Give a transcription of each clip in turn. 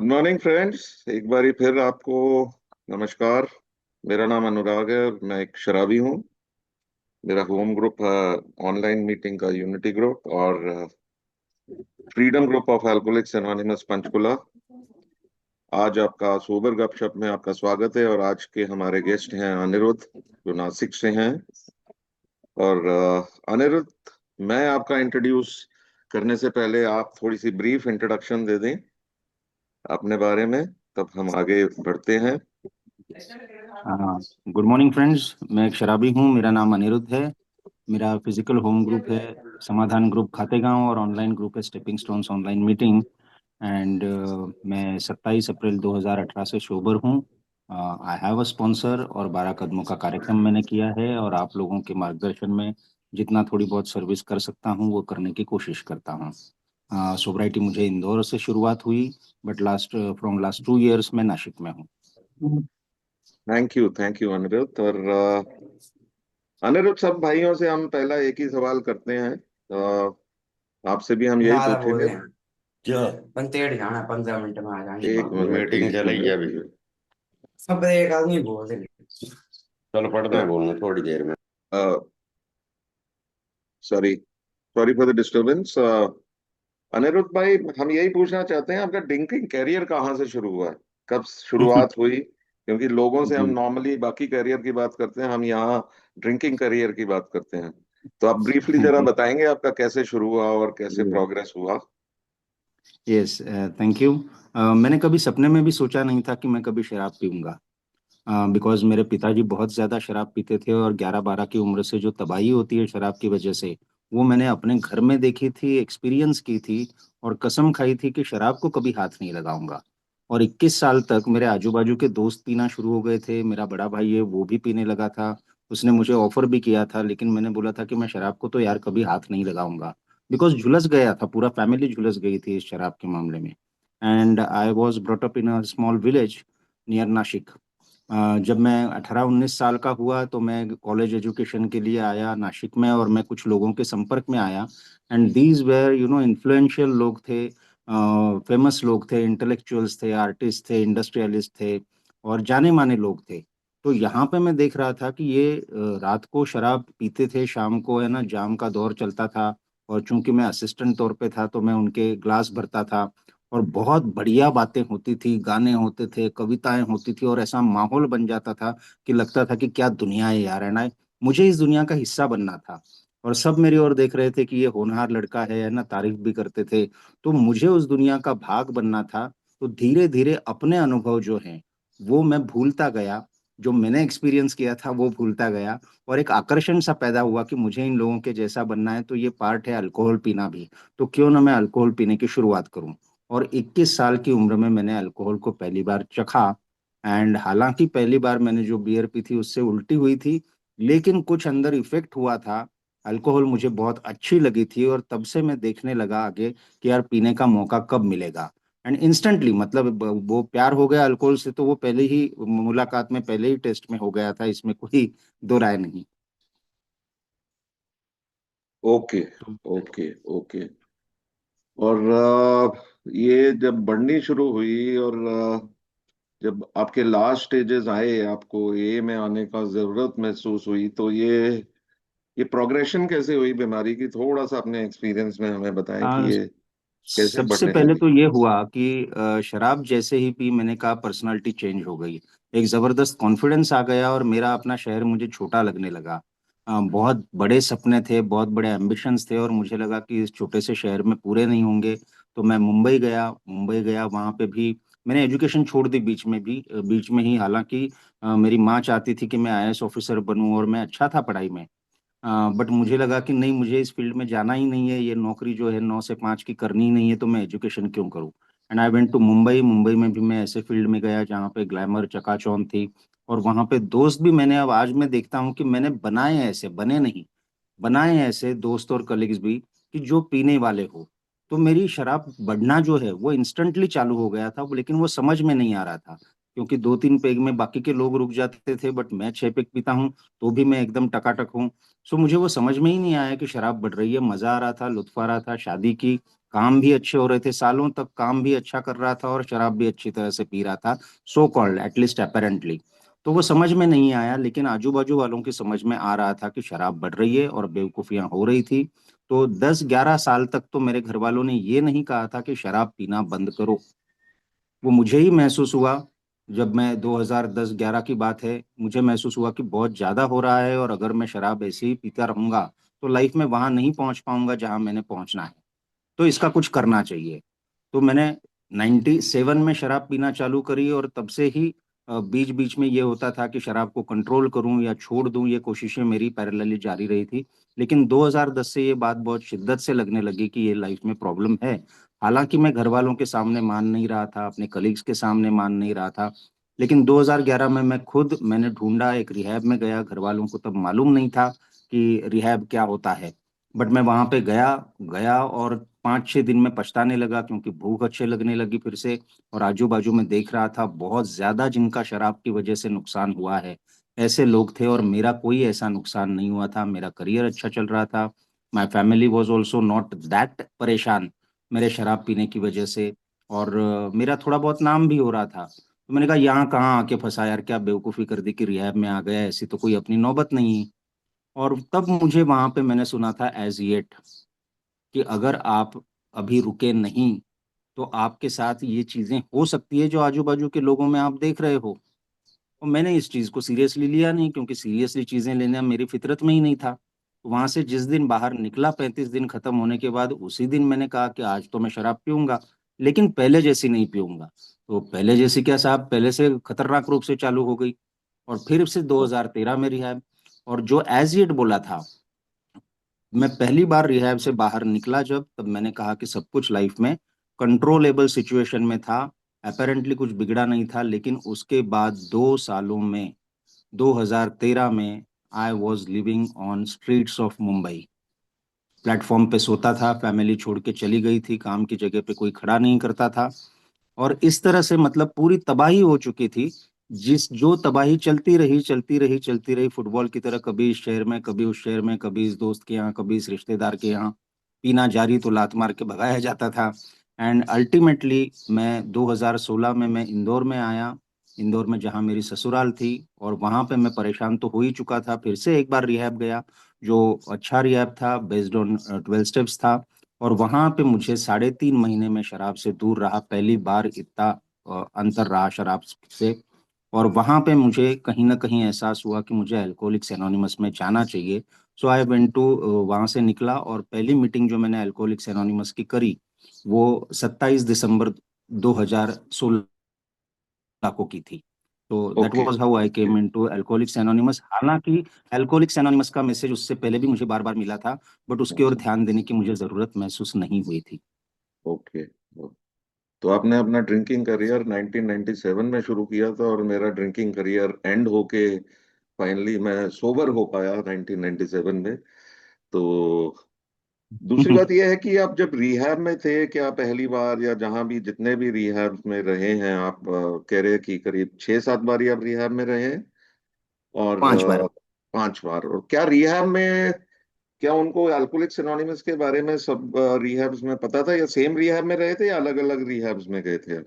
Morning friends. एक बारी फिर आपको नमस्कार। मेरा नाम अनुराग है और मैं एक शराबी हूँ। मेरा होम ग्रुप ऑनलाइन मीटिंग का यूनिटी ग्रुप और freedom group of alcoholics anonymous Panchkula. आज आपका सोबर गपशप में आपका स्वागत है और आज के हमारे गेस्ट हैं अनिरुद्ध, जो नासिक से हैं। और अनिरुद्ध, मैं आपका इंट्रोड्यूस करने से पहले आप थोड़ी सी ब्रीफ इंट्रोडक्शन दे दें अपने बारे में, तब हम आगे बढ़ते हैं। Good morning friends. मैं एक शराबी हूँ। मेरा नाम अनिरुद्ध है। मेरा फिजिकल होम ग्रुप है समाधान ग्रुप खातेगांव और ऑनलाइन ग्रुप है stepping stones online meeting. And मैं 27 अप्रैल 2018 से सोबर हूँ। आई हैव अ स्पॉन्सर और 12 कदमों का कार्यक्रम मैंने किया है और आप लोगों के मार्गदर्शन में जितना थोड़ी बहुत सर्विस कर सकता हूँ वो करने की कोशिश करता हूँ। सोब्राइटी मुझे इंदौर से शुरुआत हुई, बट फ्रॉम लास्ट 2 इयर्स मैं नासिक में हूँ। Thank you Aniruddha. और अनिरुद्ध, सब भाइयों से हम पहला एक ही सवाल करते हैं। आपसे भी हम यही ज़्यादा बोल पूछेंगे। रहे हैं जो पंतेड़ जाना 15 मिनट में आ जाएंगे। एक मिनट, मीटिंग एक चलेगी मिनट। अभी। सब एक आदमी बोल रहे हैं। चलो पढ़ते हैं, बोलना थोड़ी देर में। Sorry, sorry for the disturbance. Aniruddha भाई, हम यही पूछना चाहते हैं, आपका ड्रिंकिंग कैरियर कहाँ से शुरू हुआ है, कब शुरुआत हुई? क्योंकि लोगों से हम जी नॉर्मली बाकी कैरियर की बात करते हैं, हम यहाँ ड्रिंकिंग कैरियर की बात करते हैं। तो आप ब्रीफली जरा जी बताएंगे आपका कैसे शुरू हुआ और कैसे जी। प्रोग्रेस हुआ। Yes, thank you. मैंने कभी सपने में भी सोचा नहीं था कि मैं कभी शराब पीऊंगा, बिकॉज मेरे पिताजी बहुत ज़्यादा शराब पीते थे और 11-12 की उम्र से जो तबाही होती है शराब की वजह से, वो मैंने अपने घर में देखी थी, एक्सपीरियंस की थी और कसम खाई थी कि शराब को कभी हाथ नहीं लगाऊंगा। और 21 साल तक मेरे आजू बाजू के दोस्त पीना शुरू हो गए थे। मेरा बड़ा भाई है, वो भी पीने लगा था। उसने मुझे ऑफर भी किया था, लेकिन मैंने बोला था कि मैं शराब को तो यार कभी हाथ नहीं लगाऊंगा, बिकॉज झुलस गया था, पूरा फैमिली झुलस गई थी इस शराब के मामले में। And I was brought up in a small village near Nashik. जब मैं 18-19 साल का हुआ तो मैं कॉलेज एजुकेशन के लिए आया नासिक में और मैं कुछ लोगों के संपर्क में आया। एंड दीज वेर इन्फ्लुएंशियल लोग थे, फेमस लोग थे, इंटेलेक्चुअल्स थे, आर्टिस्ट थे, इंडस्ट्रियलिस्ट थे और जाने माने लोग थे। तो यहाँ पे मैं देख रहा था कि ये रात को शराब पीते थे, शाम को है ना जाम का दौर चलता था। और चूंकि मैं असिस्टेंट तौर पे था तो मैं उनके ग्लास भरता था और बहुत बढ़िया बातें होती थी, गाने होते थे, कविताएं होती थी और ऐसा माहौल बन जाता था कि लगता था कि क्या दुनिया है यार, है ना। मुझे इस दुनिया का हिस्सा बनना था और सब मेरी ओर देख रहे थे कि ये होनहार लड़का है ना, तारीफ भी करते थे। तो मुझे उस दुनिया का भाग बनना था। तो धीरे धीरे अपने अनुभव जो हैं वो मैं भूलता गया, जो मैंने एक्सपीरियंस किया था वो भूलता गया। और एक आकर्षण सा पैदा हुआ कि मुझे इन लोगों के जैसा बनना है, तो ये पार्ट है अल्कोहल पीना भी। तो क्यों ना मैं अल्कोहल पीने की शुरुआत करूं। और 21 साल की उम्र में मैंने अल्कोहल को पहली बार चखा। एंड हालांकि पहली बार मैंने जो बियर पी थी उससे उल्टी हुई थी, लेकिन कुछ अंदर इफेक्ट हुआ था। अल्कोहल मुझे बहुत अच्छी लगी थी और तब से मैं देखने लगा आगे कि यार पीने का मौका कब मिलेगा। एंड इंस्टेंटली, मतलब वो प्यार हो गया अल्कोहल से, तो वो पहले ही मुलाकात में, पहले ही टेस्ट में हो गया था, इसमें कोई दो राय नहीं। Okay, okay, okay. और ये जब बढ़नी शुरू हुई और जब आपके लास्ट स्टेजेस आए, आपको ए में आने का जरूरत महसूस हुई, तो ये प्रोग्रेशन कैसे हुई बीमारी की? थोड़ा सा अपने एक्सपीरियंस में हमें बताएं कि तो ये कैसे सबसे बढ़ने पहले लगी। तो ये हुआ कि शराब जैसे ही पी मैंने कहा पर्सनालिटी चेंज हो गई। एक जबरदस्त कॉन्फिडेंस आ गया और मेरा अपना शहर मुझे छोटा लगने लगा। बहुत बड़े सपने थे, बहुत बड़े एम्बिशंस थे और मुझे लगा कि इस छोटे से शहर में पूरे नहीं होंगे। तो मैं मुंबई गया, वहां पे भी मैंने एजुकेशन छोड़ दी बीच में ही। हालांकि मेरी माँ चाहती थी कि मैं आईएएस ऑफिसर बनूं और मैं अच्छा था पढ़ाई में। बट मुझे लगा कि नहीं, मुझे इस फील्ड में जाना ही नहीं है, ये नौकरी जो है 9 से 5 की करनी ही नहीं है, तो मैं एजुकेशन क्यों करूँ। And I went to Mumbai. Mumbai में भी मैं ऐसे फील्ड में गया जहाँ पे ग्लैमर चकाचौंध थी। और वहाँ पे दोस्त भी मैंने, अब आज मैं देखता हूँ कि मैंने बनाए ऐसे, बने नहीं, बनाए ऐसे दोस्त और कलीग्स भी कि जो पीने वाले हो। तो मेरी शराब बढ़ना जो है वो इंस्टेंटली चालू हो गया था, लेकिन वो समझ में नहीं आ रहा था, क्योंकि 2-3 पेग में बाकी के लोग रुक जाते थे, बट मैं 6 पेग पीता हूँ तो भी मैं एकदम टकाटक हूँ। सो मुझे वो समझ में ही नहीं आया कि शराब बढ़ रही है। मजा आ रहा था, लुत्फ आ रहा था, शादी की काम भी अच्छे हो रहे थे, सालों तक काम भी अच्छा कर रहा था और शराब भी अच्छी तरह से पी रहा था, सो कॉल्ड एटलीस्ट अपेरेंटली। तो वो समझ में नहीं आया, लेकिन आजू बाजू वालों की समझ में आ रहा था कि शराब बढ़ रही है और बेवकूफियां हो रही थी। तो 10-11 साल तक तो मेरे घर वालों ने ये नहीं कहा था कि शराब पीना बंद करो। वो मुझे ही महसूस हुआ, जब मैं 2010-11 की बात है, मुझे महसूस हुआ कि बहुत ज्यादा हो रहा है और अगर मैं शराब ऐसे ही पीता रहूंगा तो लाइफ में वहां नहीं पहुंच पाऊंगा जहां मैंने पहुंचना है। तो इसका कुछ करना चाहिए। तो मैंने 97 में शराब पीना चालू करी और तब से ही बीच बीच में ये होता था कि शराब को कंट्रोल करूं या छोड़ दूं, ये कोशिशें मेरी पैरेलली जारी रही थी। लेकिन 2010 से ये बात बहुत शिद्दत से लगने लगी कि ये लाइफ में प्रॉब्लम है। हालांकि मैं घर वालों के सामने मान नहीं रहा था, अपने कलीग्स के सामने मान नहीं रहा था। लेकिन 2011 में मैंने ढूंढा, एक रिहैब में गया। घर वालों को तब मालूम नहीं था कि रिहैब क्या होता है, बट मैं वहां पे गया गया और 5-6 दिन में पछताने लगा, क्योंकि भूख अच्छे लगने लगी फिर से। और आजू बाजू में देख रहा था बहुत ज्यादा जिनका शराब की वजह से नुकसान हुआ है, ऐसे लोग थे। और मेरा कोई ऐसा नुकसान नहीं हुआ था, मेरा करियर अच्छा चल रहा था। My family was also not that परेशान मेरे शराब पीने की वजह से। और मेरा थोड़ा बहुत नाम भी हो रहा था। तो मैंने कहा यहाँ कहाँ आके फंसा यार, क्या बेवकूफ़ी कर दी कि रिहैब में आ गया, ऐसी तो कोई अपनी नौबत नहीं। और तब मुझे वहां पे मैंने सुना था एज येट, कि अगर आप अभी रुके नहीं तो आपके साथ ये चीजें हो सकती है जो आजू बाजू के लोगों में आप देख रहे हो। और मैंने इस चीज को सीरियसली लिया नहीं, क्योंकि सीरियसली चीजें लेना मेरी फितरत में ही नहीं था। तो वहां से जिस दिन बाहर निकला, 35 दिन खत्म होने के बाद, उसी दिन मैंने कहा कि आज तो मैं शराब पीऊंगा, लेकिन पहले जैसी नहीं पीऊंगा। तो पहले जैसी क्या साहब, पहले से खतरनाक रूप से चालू हो गई। और फिर से 2013 में रिहैब। और जो एज इट बोला था, मैं पहली बार रिहैब से बाहर निकला जब, तब मैंने कहा कि सब कुछ लाइफ में कंट्रोलेबल सिचुएशन में था। अपेरेंटली कुछ बिगड़ा नहीं था। लेकिन उसके बाद 2 सालों में, 2013 में, I was living on streets of Mumbai. Platform पे सोता था, फैमिली छोड़ के चली गई थी, काम की जगह पे कोई खड़ा नहीं करता था। और इस तरह से मतलब पूरी तबाही हो चुकी थी। जिस जो तबाही चलती रही चलती रही चलती रही, फुटबॉल की तरह, कभी इस शहर में, कभी उस शहर में, कभी इस दोस्त के यहाँ, कभी इस रिश्तेदार के यहाँ, पीना जारी तो लात मार के भगाया जाता था। एंड अल्टीमेटली मैं 2016 में मैं इंदौर में आया। इंदौर में जहाँ मेरी ससुराल थी, और वहां पे मैं परेशान तो हो ही चुका था, फिर से एक बार रिहैब गया, जो अच्छा रिहैब था, बेस्ड ऑन 12 स्टेप्स था। और वहां पे मुझे 3.5 महीने में शराब से दूर रहा, पहली बार इतना अंतर रहा शराब से। और वहां पे मुझे कहीं ना कहीं एहसास हुआ कि मुझे अल्कोहलिक्स एनोनिमस में जाना चाहिए। सो आई वेंट टू, वहां से निकला, और पहली मीटिंग जो मैंने अल्कोहलिक्स एनोनिमस की करी, वो 27 दिसंबर 2016 को की थी। तो that okay. Was how I came into alcoholics anonymous. हालांकि अल्कोहलिक्स एनोनिमस का मैसेज उससे पहले भी मुझे बार बार मिला था, बट उसकी ओर ध्यान देने की मुझे जरूरत महसूस नहीं हुई थी। ओके। तो आपने अपना ड्रिंकिंग करियर 1997 में शुरू किया था, और मेरा ड्रिंकिंग करियर एंड होके फाइनली मैं सोबर हो पाया 1997 में। तो दूसरी बात यह है कि आप जब रिहैब में थे, क्या पहली बार, या जहां भी जितने भी रिहैब में रहे हैं आप, कह रहे हैं कि करीब 6-7 बार आप रिहैब में रहे हैं, और 5 बार। 5 बार। और क्या रिहैब में, क्या उनको अल्कोहलिक्स एनोनिमस के बारे में सब रिहैब्स में पता था, या सेम रिहैब में रहे थे, या अलग अलग रिहैब्स में गए थे?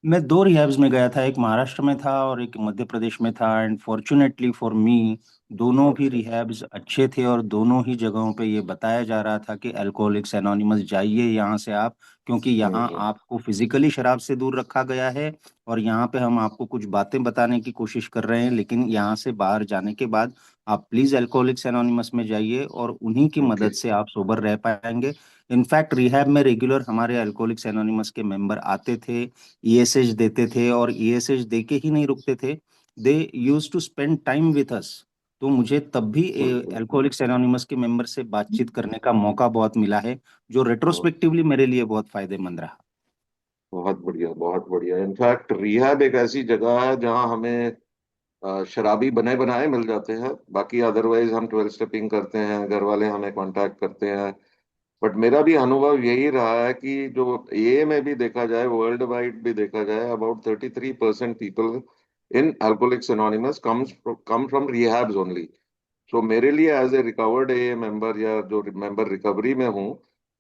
मैं 2 रिहैब्स में गया था, एक महाराष्ट्र में था और एक मध्य प्रदेश में था। एंड फॉर्चुनेटली फॉर मी, दोनों भी अच्छा। रिहैब्स अच्छे थे, और दोनों ही जगहों पे ये बताया जा रहा था कि अल्कोहलिक्स एनोनिमस जाइए यहाँ से आप, क्योंकि यहाँ हम्म। आपको फिजिकली शराब से दूर रखा गया है। और यहाँ पे हम आपको कुछ बातें बताने की कोशिश कर रहे हैं, लेकिन यहाँ से बाहर जाने के बाद आप प्लीज अल्कोहलिक्स एनोनिमस में जाइए, और उन्हीं की ओके। मदद से आप सोबर रह पाएंगे। इनफैक्ट रिहैब में रेगुलर हमारे अल्कोहलिक्स एनोनिमस के मेंबर आते थे, ईएसएच देते थे, और ईएसएच दे के ही नहीं रुकते थे, they use to spend time with us. तो मुझे तब भी बिल्कुल। अल्कोहलिक्स एनोनिमस के मेंबर से बातचीत करने का मौका बहुत मिला है, जो बहुत रेट्रोस्पेक्टिवली मेरे लिए बहुत फायदेमंद रहा। बहुत बढ़िया, बहुत बढ़िया। इनफैक्ट रिहैब एक ऐसी जगह है जहां हमें शराबी बने बनाए मिल जाते हैं। बाकी अदरवाइज हम 12 स्टेपिंग करते हैं, घर वाले हमें कांटेक्ट करते हैं। बट मेरा भी अनुभव यही रहा है कि जो ये में भी देखा जाए, वर्ल्ड वाइड भी देखा जाए, about 33% people in Alcoholics Anonymous come from rehabs only. So मेरे लिए as a recovered a member, या जो मेंबर रिकवरी में हूँ,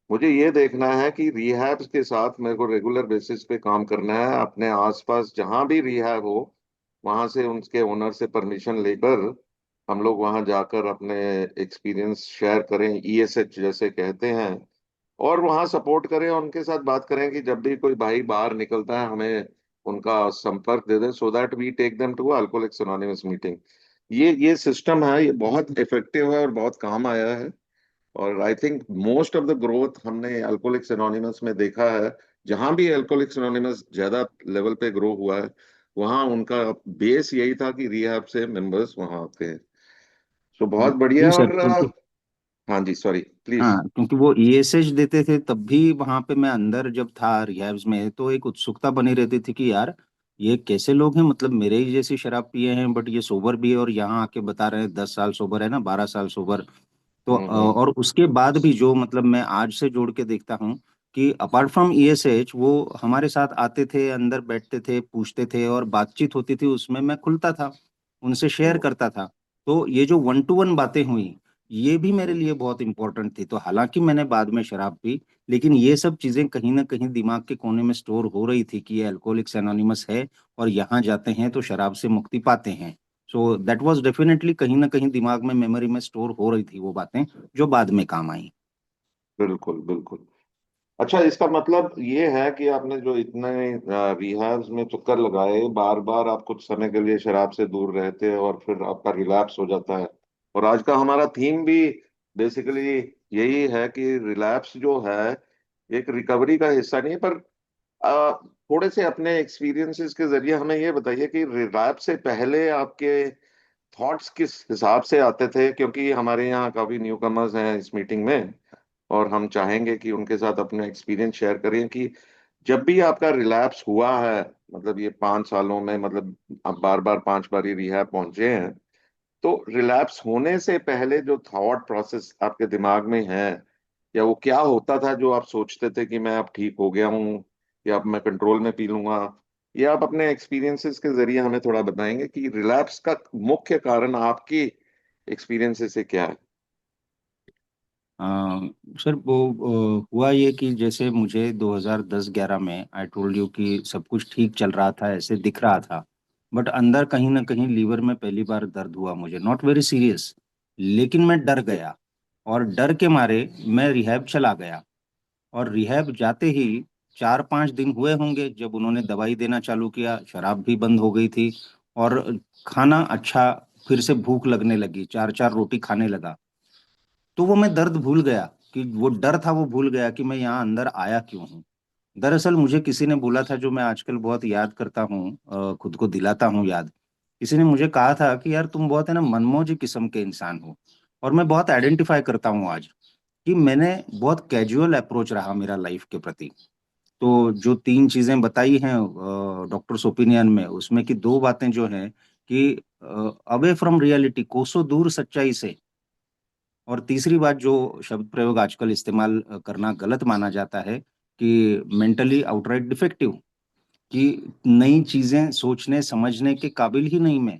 मुझे ये देखना है कि रिहैब के साथ मेरे को रेगुलर बेसिस पे काम करना है। अपने आसपास जहां भी रिहैब हो वहां से उनके ओनर से परमिशन लेकर हम लोग वहां जाकर अपने एक्सपीरियंस शेयर करें, ईएसएच जैसे कहते हैं, और वहाँ सपोर्ट करें, उनके साथ बात करें कि जब भी कोई भाई बाहर निकलता है हमें उनका संपर्क दे दें, so that we take them to Alcoholics Anonymous meeting. ये सिस्टम है, ये बहुत इफेक्टिव है और बहुत काम आया है। और I think most of the growth हमने अल्कोहलिक्स एनोनिमस में देखा है। जहां भी अल्कोहलिक्स एनोनिमस ज्यादा लेवल पे ग्रो हुआ है वहां उनका बेस यही था कि रिहैब से मेंबर्स वहां आते हैं। सो बहुत बढ़िया। जी सर, और क्योंकि हाँ जी, सॉरी प्लीज। हाँ, क्योंकि वो ईएसएच देते थे तब भी वहां पे मैं अंदर जब था रिहैब्स में तो एक उत्सुकता बनी रहती थी कि यार ये कैसे लोग हैं, मतलब मेरे ही जैसी शराब पिए हैं बट ये सोबर भी है और यहाँ आके बता रहे हैं 10 साल सोबर है ना, 12 साल सोबर। तो हम्म। और उसके बाद भी जो मतलब मैं आज से जोड़ के देखता हूँ कि अपार्ट फ्रॉम ईएसएच वो हमारे साथ आते थे, अंदर बैठते थे, पूछते थे और बातचीत होती थी, उसमें मैं खुलता था, उनसे शेयर हम्म। करता था। तो ये जो 1 to 1 बातें हुई ये भी मेरे हम्म। लिए बहुत इंपॉर्टेंट थी। तो हालांकि मैंने बाद में शराब पी, लेकिन ये सब चीजें कहीं ना कहीं दिमाग के कोने में स्टोर हो रही थी कि ये अल्कोहलिक्स एनोनिमस है और यहाँ जाते हैं तो शराब से मुक्ति पाते हैं। सो दैट वाज डेफिनेटली कहीं ना कहीं दिमाग में, मेमोरी में स्टोर हो रही थी वो बातें जो बाद में काम आई। बिल्कुल बिल्कुल। अच्छा, इसका मतलब ये है कि आपने जो इतने रिहैब्स में चक्कर लगाए, बार बार आप कुछ समय के लिए शराब से दूर रहते हैं और फिर आपका रिलैप्स हो जाता है। और आज का हमारा थीम भी बेसिकली यही है कि रिलैप्स जो है एक रिकवरी का हिस्सा नहीं है। पर थोड़े से अपने एक्सपीरियंसेस के जरिए हमें ये बताइए कि रिलैप्स से पहले आपके थॉट्स किस हिसाब से आते थे, क्योंकि हमारे यहाँ काफी न्यू कमर्स हैं इस मीटिंग में और हम चाहेंगे कि उनके साथ अपना एक्सपीरियंस शेयर करें कि जब भी आपका रिलैप्स हुआ है, मतलब ये 5 सालों में, मतलब आप बार बार 5 बार ही रिहैब पहुंचे हैं, तो रिलैप्स होने से पहले जो थॉट प्रोसेस आपके दिमाग में है, या वो क्या होता था जो आप सोचते थे कि मैं अब ठीक हो गया हूँ या अब मैं कंट्रोल में पी लूंगा। ये आप अपने एक्सपीरियंसेस के जरिए हमें थोड़ा बताएंगे कि रिलैप्स का मुख्य कारण आपकी एक्सपीरियंसेस से क्या है। अ, सर वो हुआ ये कि जैसे मुझे 2010-11 में आई टोल्ड यू कि सब कुछ ठीक चल रहा था, ऐसे दिख रहा था, बट अंदर कहीं ना कहीं लीवर में पहली बार दर्द हुआ मुझे, नॉट वेरी सीरियस, लेकिन मैं डर गया और डर के मारे मैं रिहैब चला गया। और रिहैब जाते ही 4-5 दिन हुए होंगे जब उन्होंने दवाई देना चालू किया, शराब भी बंद हो गई थी और खाना अच्छा, फिर से भूख लगने लगी, 4-4 रोटी खाने लगा। तो वो मैं दर्द भूल गया, कि वो डर था वो भूल गया कि मैं यहाँ अंदर आया क्यों हूँ। दरअसल मुझे किसी ने बोला था, जो मैं आजकल बहुत याद करता हूँ, खुद को दिलाता हूँ याद। किसी ने मुझे कहा था कि यार तुम बहुत है ना मनमोजी किस्म के इंसान हो। और मैं बहुत आइडेंटिफाई करता हूँ आज कि मैंने बहुत कैजुअल अप्रोच रहा मेरा लाइफ के प्रति। तो जो 3 चीजें बताई हैं डॉक्टर्स ओपिनियन में, उसमें की 2 बातें जो हैं कि अवे फ्रॉम रियलिटी, कोसों दूर सच्चाई से। और तीसरी बात जो शब्द प्रयोग आजकल इस्तेमाल करना गलत माना जाता है कि मेंटली आउटराइट डिफेक्टिव, कि नई चीजें सोचने समझने के काबिल ही नहीं मैं।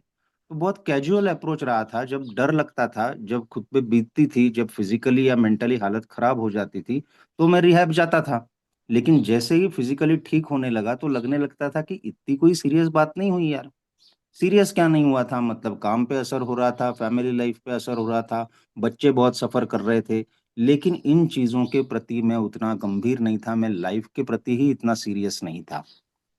तो बहुत कैजुअल अप्रोच रहा था, जब डर लगता था, जब खुद पे बीतती थी, जब फिजिकली या मेंटली हालत खराब हो जाती थी तो मैं रिहैब जाता था। लेकिन जैसे ही फिजिकली ठीक होने लगा तो लगने लगता था कि इतनी कोई सीरियस बात नहीं हुई यार। सीरियस क्या नहीं हुआ था, मतलब काम पे असर हो रहा था, फैमिली लाइफ पे असर हो रहा था, बच्चे बहुत सफर कर रहे थे, लेकिन इन चीजों के प्रति मैं उतना गंभीर नहीं था, मैं लाइफ के प्रति ही इतना सीरियस नहीं था।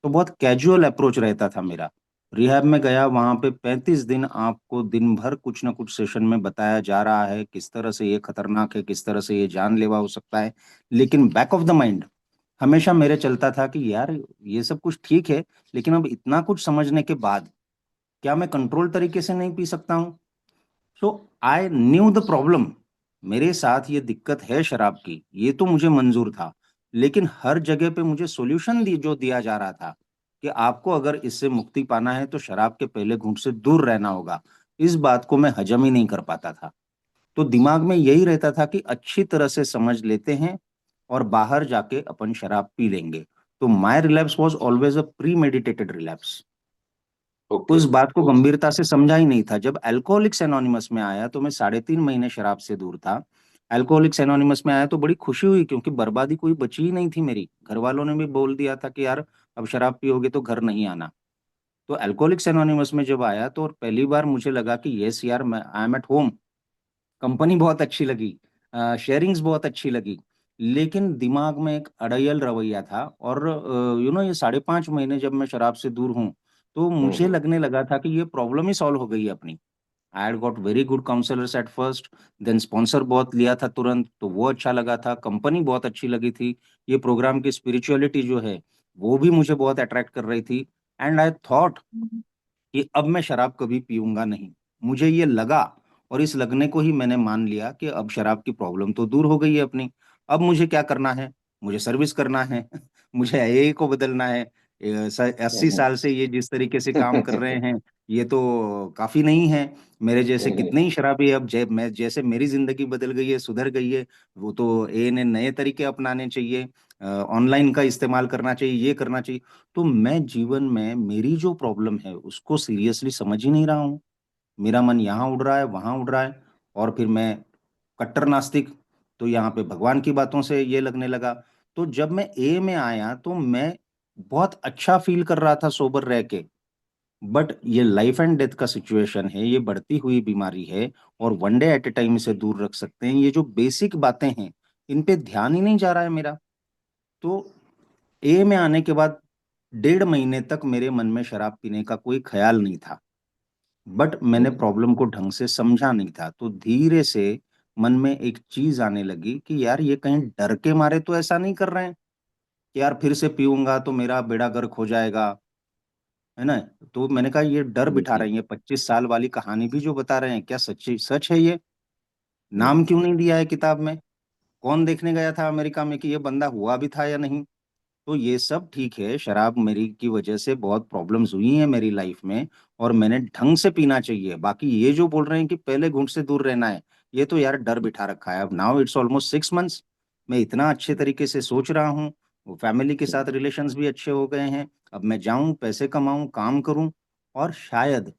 तो बहुत कैजुअल अप्रोच रहता था मेरा। रिहैब में गया, वहां पे 35 दिन आपको दिन भर कुछ ना कुछ सेशन में बताया जा रहा है किस तरह से ये खतरनाक है, किस तरह से ये जानलेवा हो सकता है। लेकिन बैक ऑफ द माइंड हमेशा मेरे चलता था कि यार ये सब कुछ ठीक है, लेकिन अब इतना कुछ समझने के बाद क्या मैं कंट्रोल तरीके से नहीं पी सकता हूँ? सो आई न्यू द प्रॉब्लम। मेरे साथ ये दिक्कत है शराब की, ये तो मुझे मंजूर था। लेकिन हर जगह पे मुझे सॉल्यूशन जो दिया जा रहा था कि आपको अगर इससे मुक्ति पाना है तो शराब के पहले घूंट से दूर रहना होगा, इस बात को मैं हजम ही नहीं कर पाता था। तो दिमाग में यही रहता था कि अच्छी तरह से समझ लेते हैं और बाहर जाके अपन शराब पी लेंगे। तो my relapse was always a premeditated relapse. Okay. उस बात को गंभीरता से समझा ही नहीं था। जब अल्कोहलिक्स एनोनिमस में आया तो मैं 3.5 महीने शराब से दूर था। अल्कोहलिक्स एनोनिमस में आया तो बड़ी खुशी हुई, क्योंकि बर्बादी कोई बची ही नहीं थी मेरी। घर वालों ने भी बोल दिया था कि यार अब शराब पियोगे तो घर नहीं आना। तो अल्कोहलिक्स एनोनिमस में जब आया तो पहली बार मुझे लगा कि यस यार, मैं I am at home. Company बहुत अच्छी लगी, शेयरिंग्स बहुत अच्छी लगी, लेकिन दिमाग में एक अड़ियल रवैया था। और ये 5.5 महीने जब मैं शराब से दूर हूँ, तो मुझे हम्म। लगने लगा था कि ये प्रॉब्लम ही सॉल्व हो गई है अपनी। I had got very good counsellors at first, then sponsor बहुत लिया था तुरंत, तो वो अच्छा लगा था, कंपनी बहुत अच्छी लगी थी। ये प्रोग्राम की स्पिरिचुअलिटी जो है वो भी मुझे बहुत अट्रैक्ट कर रही थी। एंड आई थॉट कि अब मैं शराब कभी पीऊंगा नहीं। मुझे ये लगा, और इस लगने को ही मैंने मान लिया कि अब शराब की प्रॉब्लम तो दूर हो गई है अपनी। अब मुझे क्या करना है? मुझे सर्विस करना है। मुझे एए को बदलना है। 80 साल से ये जिस तरीके से काम कर रहे हैं, ये तो काफी नहीं है। मेरे जैसे कितने ही शराबी, अब मैं जैसे मेरी जिंदगी बदल गई है, सुधर गई है, वो तो ए ने नए तरीके अपनाने चाहिए, ऑनलाइन का इस्तेमाल करना चाहिए, ये करना चाहिए। तो मैं जीवन में मेरी जो प्रॉब्लम है उसको सीरियसली समझ ही नहीं रहा हूँ। मेरा मन यहाँ उड़ रहा है, वहां उड़ रहा है, और फिर मैं कट्टर नास्तिक, तो यहाँ पे भगवान की बातों से ये लगने लगा। तो जब मैं ए में आया तो मैं बहुत अच्छा फील कर रहा था सोबर रह के। बट ये लाइफ एंड डेथ का सिचुएशन है, ये बढ़ती हुई बीमारी है, और one day at a time इसे दूर रख सकते हैं, ये जो बेसिक बातें हैं इन पे ध्यान ही नहीं जा रहा है मेरा। तो ए में आने के बाद 1.5 महीने तक मेरे मन में शराब पीने का कोई ख्याल नहीं था। बट मैंने प्रॉब्लम को ढंग से समझा नहीं था, तो धीरे से मन में एक चीज आने लगी कि यार ये कहीं डर के मारे तो ऐसा नहीं कर रहे हैं कि यार फिर से पीऊंगा तो मेरा बेड़ा गर्क हो जाएगा, है ना? तो मैंने कहा ये डर बिठा रही है, 25 साल वाली कहानी भी जो बता रहे हैं, क्या सच्ची सच है ये? नाम क्यों नहीं दिया है किताब में? कौन देखने गया था अमेरिका में कि ये बंदा हुआ भी था या नहीं? तो ये सब ठीक है, शराब मेरी की वजह से बहुत प्रॉब्लम्स हुई हैं मेरी लाइफ में, और मैंने ढंग से पीना चाहिए। बाकी ये जो बोल रहे हैं कि पहले घूंट से दूर रहना है, ये तो यार डर बिठा रखा है। अब नाउ इट्स ऑलमोस्ट 6 मंथ्स, मैं इतना अच्छे तरीके से सोच रहा हूँ, वो फैमिली के साथ रिलेशंस भी अच्छे हो गए हैं। अब मैं जाऊं, पैसे कमाऊं, काम करूं, और शायद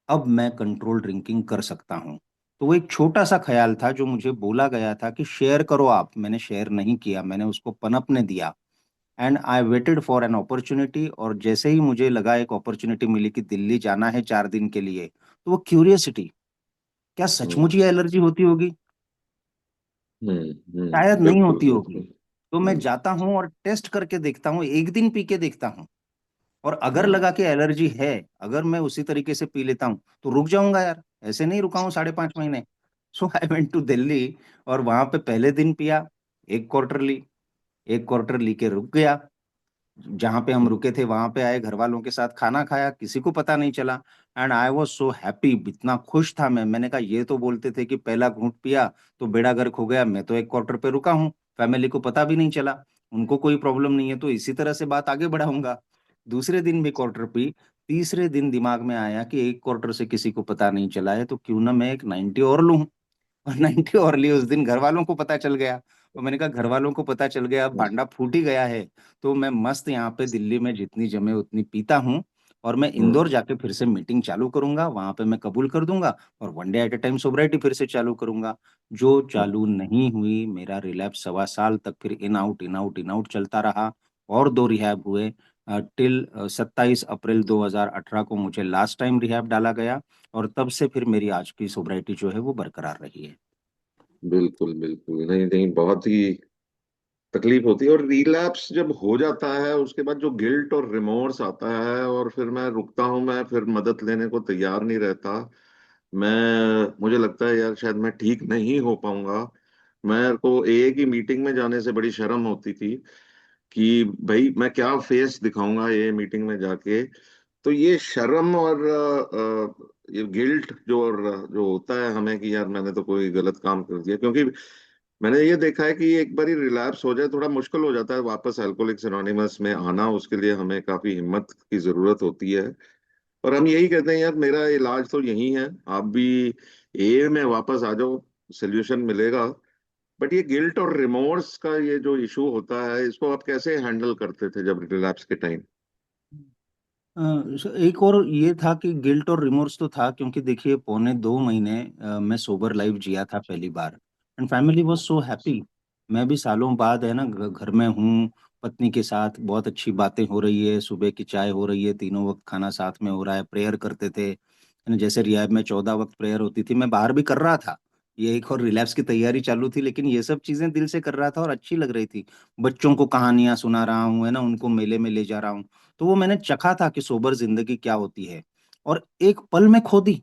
अब मैं कंट्रोल ड्रिंकिंग कर सकता हूं। तो वो एक छोटा सा ख्याल था जो मुझे बोला गया था कि शेयर करो आप, मैंने शेयर नहीं किया, मैंने उसको पनपने दिया। And I waited for an opportunity, और जैसे ही मुझे लगा एक अपॉर्चुनिटी मिली कि दिल्ली जाना है 4 दिन के लिए, तो वो क्यूरियसिटी, क्या सचमुच ये एलर्जी होती होगी? शायद नहीं बिल्कुल होती होगी। बिल्कुल। तो मैं हम्म। जाता हूँ और टेस्ट करके देखता हूँ, एक दिन पी के देखता हूँ, और अगर हम्म। लगा कि एलर्जी है, अगर मैं उसी तरीके से पी लेता हूँ तो रुक जाऊंगा यार, ऐसे नहीं रुका हूँ 5.5 महीने। सो आई वेंट टू दिल्ली, और वहां पे पहले दिन पिया, एक क्वार्टर ली, एक क्वार्टर ली के रुक गया। जहां पे हम रुके थे वहां पे आए, घर वालों के साथ खाना खाया, किसी को पता नहीं चला। And I was so happy, इतना खुश था मैं। मैंने कहा ये तो बोलते थे कि पहला घूंट पिया तो बेड़ा गर्क हो गया, मैं तो एक क्वार्टर पे रुका हूँ, फैमिली को पता भी नहीं चला, उनको कोई प्रॉब्लम नहीं है, तो इसी तरह से बात आगे बढ़ाऊंगा। दूसरे दिन भी क्वार्टर पी, तीसरे दिन दिमाग में आया कि एक क्वार्टर से किसी को पता नहीं चला है, तो क्यों ना मैं एक 90 और लूं। और 90 और लिए उस दिन, घर वालों को पता चल गया। और मैंने कहा घर वालों को पता चल गया, अब भांडा फूट ही गया है, तो मैं मस्त यहाँ पे दिल्ली में जितनी जमे उतनी पीता हूँ। और मैं इंदौर जाके फिर से मीटिंग चालू करूंगा, वहां पे मैं कबूल कर दूंगा, और one day at a time sobriety फिर से चालू करूंगा। जो चालू नहीं हुई, मेरा रिलैप्स 1.25 साल तक फिर in out in out in out चलता रहा, और 2 रिहैब हुए। टिल 27 अप्रैल 2018 को मुझे लास्ट टाइम रिहैब डाला गया, और तब से फिर मेरी आज की सोब्राइटी जो है वो बरकरार रही है। बिल्कुल बिल्कुल। नहीं नहीं, बहुत ही तकलीफ होती है। और रिलैप्स जब हो जाता है उसके बाद जो गिल्ट और रिमोर्स आता है, और फिर मैं रुकता हूँ, मैं फिर मदद लेने को तैयार नहीं रहता। मुझे लगता है यार शायद मैं ठीक नहीं हो पाऊंगा। मेरे को ए की मीटिंग में जाने से बड़ी शर्म होती थी कि भाई मैं क्या फेस दिखाऊंगा ये मीटिंग में जाके। तो ये शर्म और ये गिल्ट जो होता है हमें कि यार मैंने तो कोई गलत काम कर दिया, क्योंकि मैंने ये देखा है कि एक बार रिलैप्स हो जाए थोड़ा मुश्किल हो जाता है वापस अल्कोहलिक्स एनोनिमस में आना। उसके लिए हमें काफी हिम्मत की जरूरत होती है। और हम यही कहते हैं यार मेरा इलाज तो यही है, आप भी ए में वापस आ जाओ, सोल्यूशन मिलेगा। बट ये गिल्ट और रिमोर्स का ये जो इशू होता है, इसको आप कैसे हैंडल करते थे जब रिलैप्स के टाइम? एक और ये था कि गिल्ट और रिमोर्स तो था, क्योंकि देखिए 1.25 महीने मैं सोबर लाइफ जिया था पहली बार। And family was so happy. मैं भी सालों बाद है ना घर में हूँ, पत्नी के साथ बहुत अच्छी बातें हो रही है, सुबह की चाय हो रही है, तीनों वक्त खाना साथ में हो रहा है, प्रेयर करते थे, है ना, जैसे रियाब में 14 वक्त प्रेयर होती थी, मैं बाहर भी कर रहा था। ये एक और रिलैप्स की तैयारी चालू थी, लेकिन ये सब चीजें दिल से कर रहा था और अच्छी लग रही थी। बच्चों को कहानियां सुना रहा हूँ, है ना, उनको मेले में ले जा रहा हूँ। तो वो मैंने चखा था कि सोबर जिंदगी क्या होती है। और एक पल में खो दी।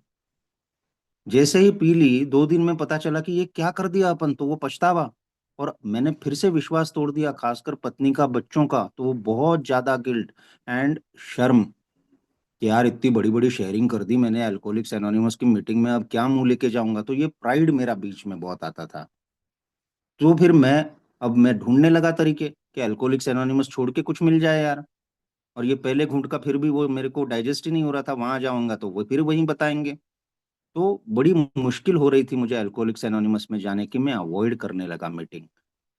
जैसे ही पी ली, 2 दिन में पता चला कि ये क्या कर दिया अपन, तो वो पछतावा। और मैंने फिर से विश्वास तोड़ दिया, खासकर पत्नी का, बच्चों का, तो वो बहुत ज्यादा गिल्ट एंड शर्म कि यार इतनी बड़ी बड़ी शेयरिंग कर दी मैंने अल्कोहलिक्स एनोनिमस की मीटिंग में, अब क्या मुंह लेके जाऊंगा। तो ये प्राइड मेरा बीच में बहुत आता था। तो फिर अब मैं ढूंढने लगा तरीके कि अल्कोहलिक्स एनोनिमस छोड़ के कुछ मिल जाए यार। और ये पहले घूंट का फिर भी वो मेरे को डाइजेस्ट ही नहीं हो रहा था, वहां जाऊंगा तो वो फिर वही बताएंगे। तो बड़ी मुश्किल हो रही थी मुझे अल्कोहलिक्स एनोनिमस में जाने की। मैं अवॉइड करने लगा मीटिंग,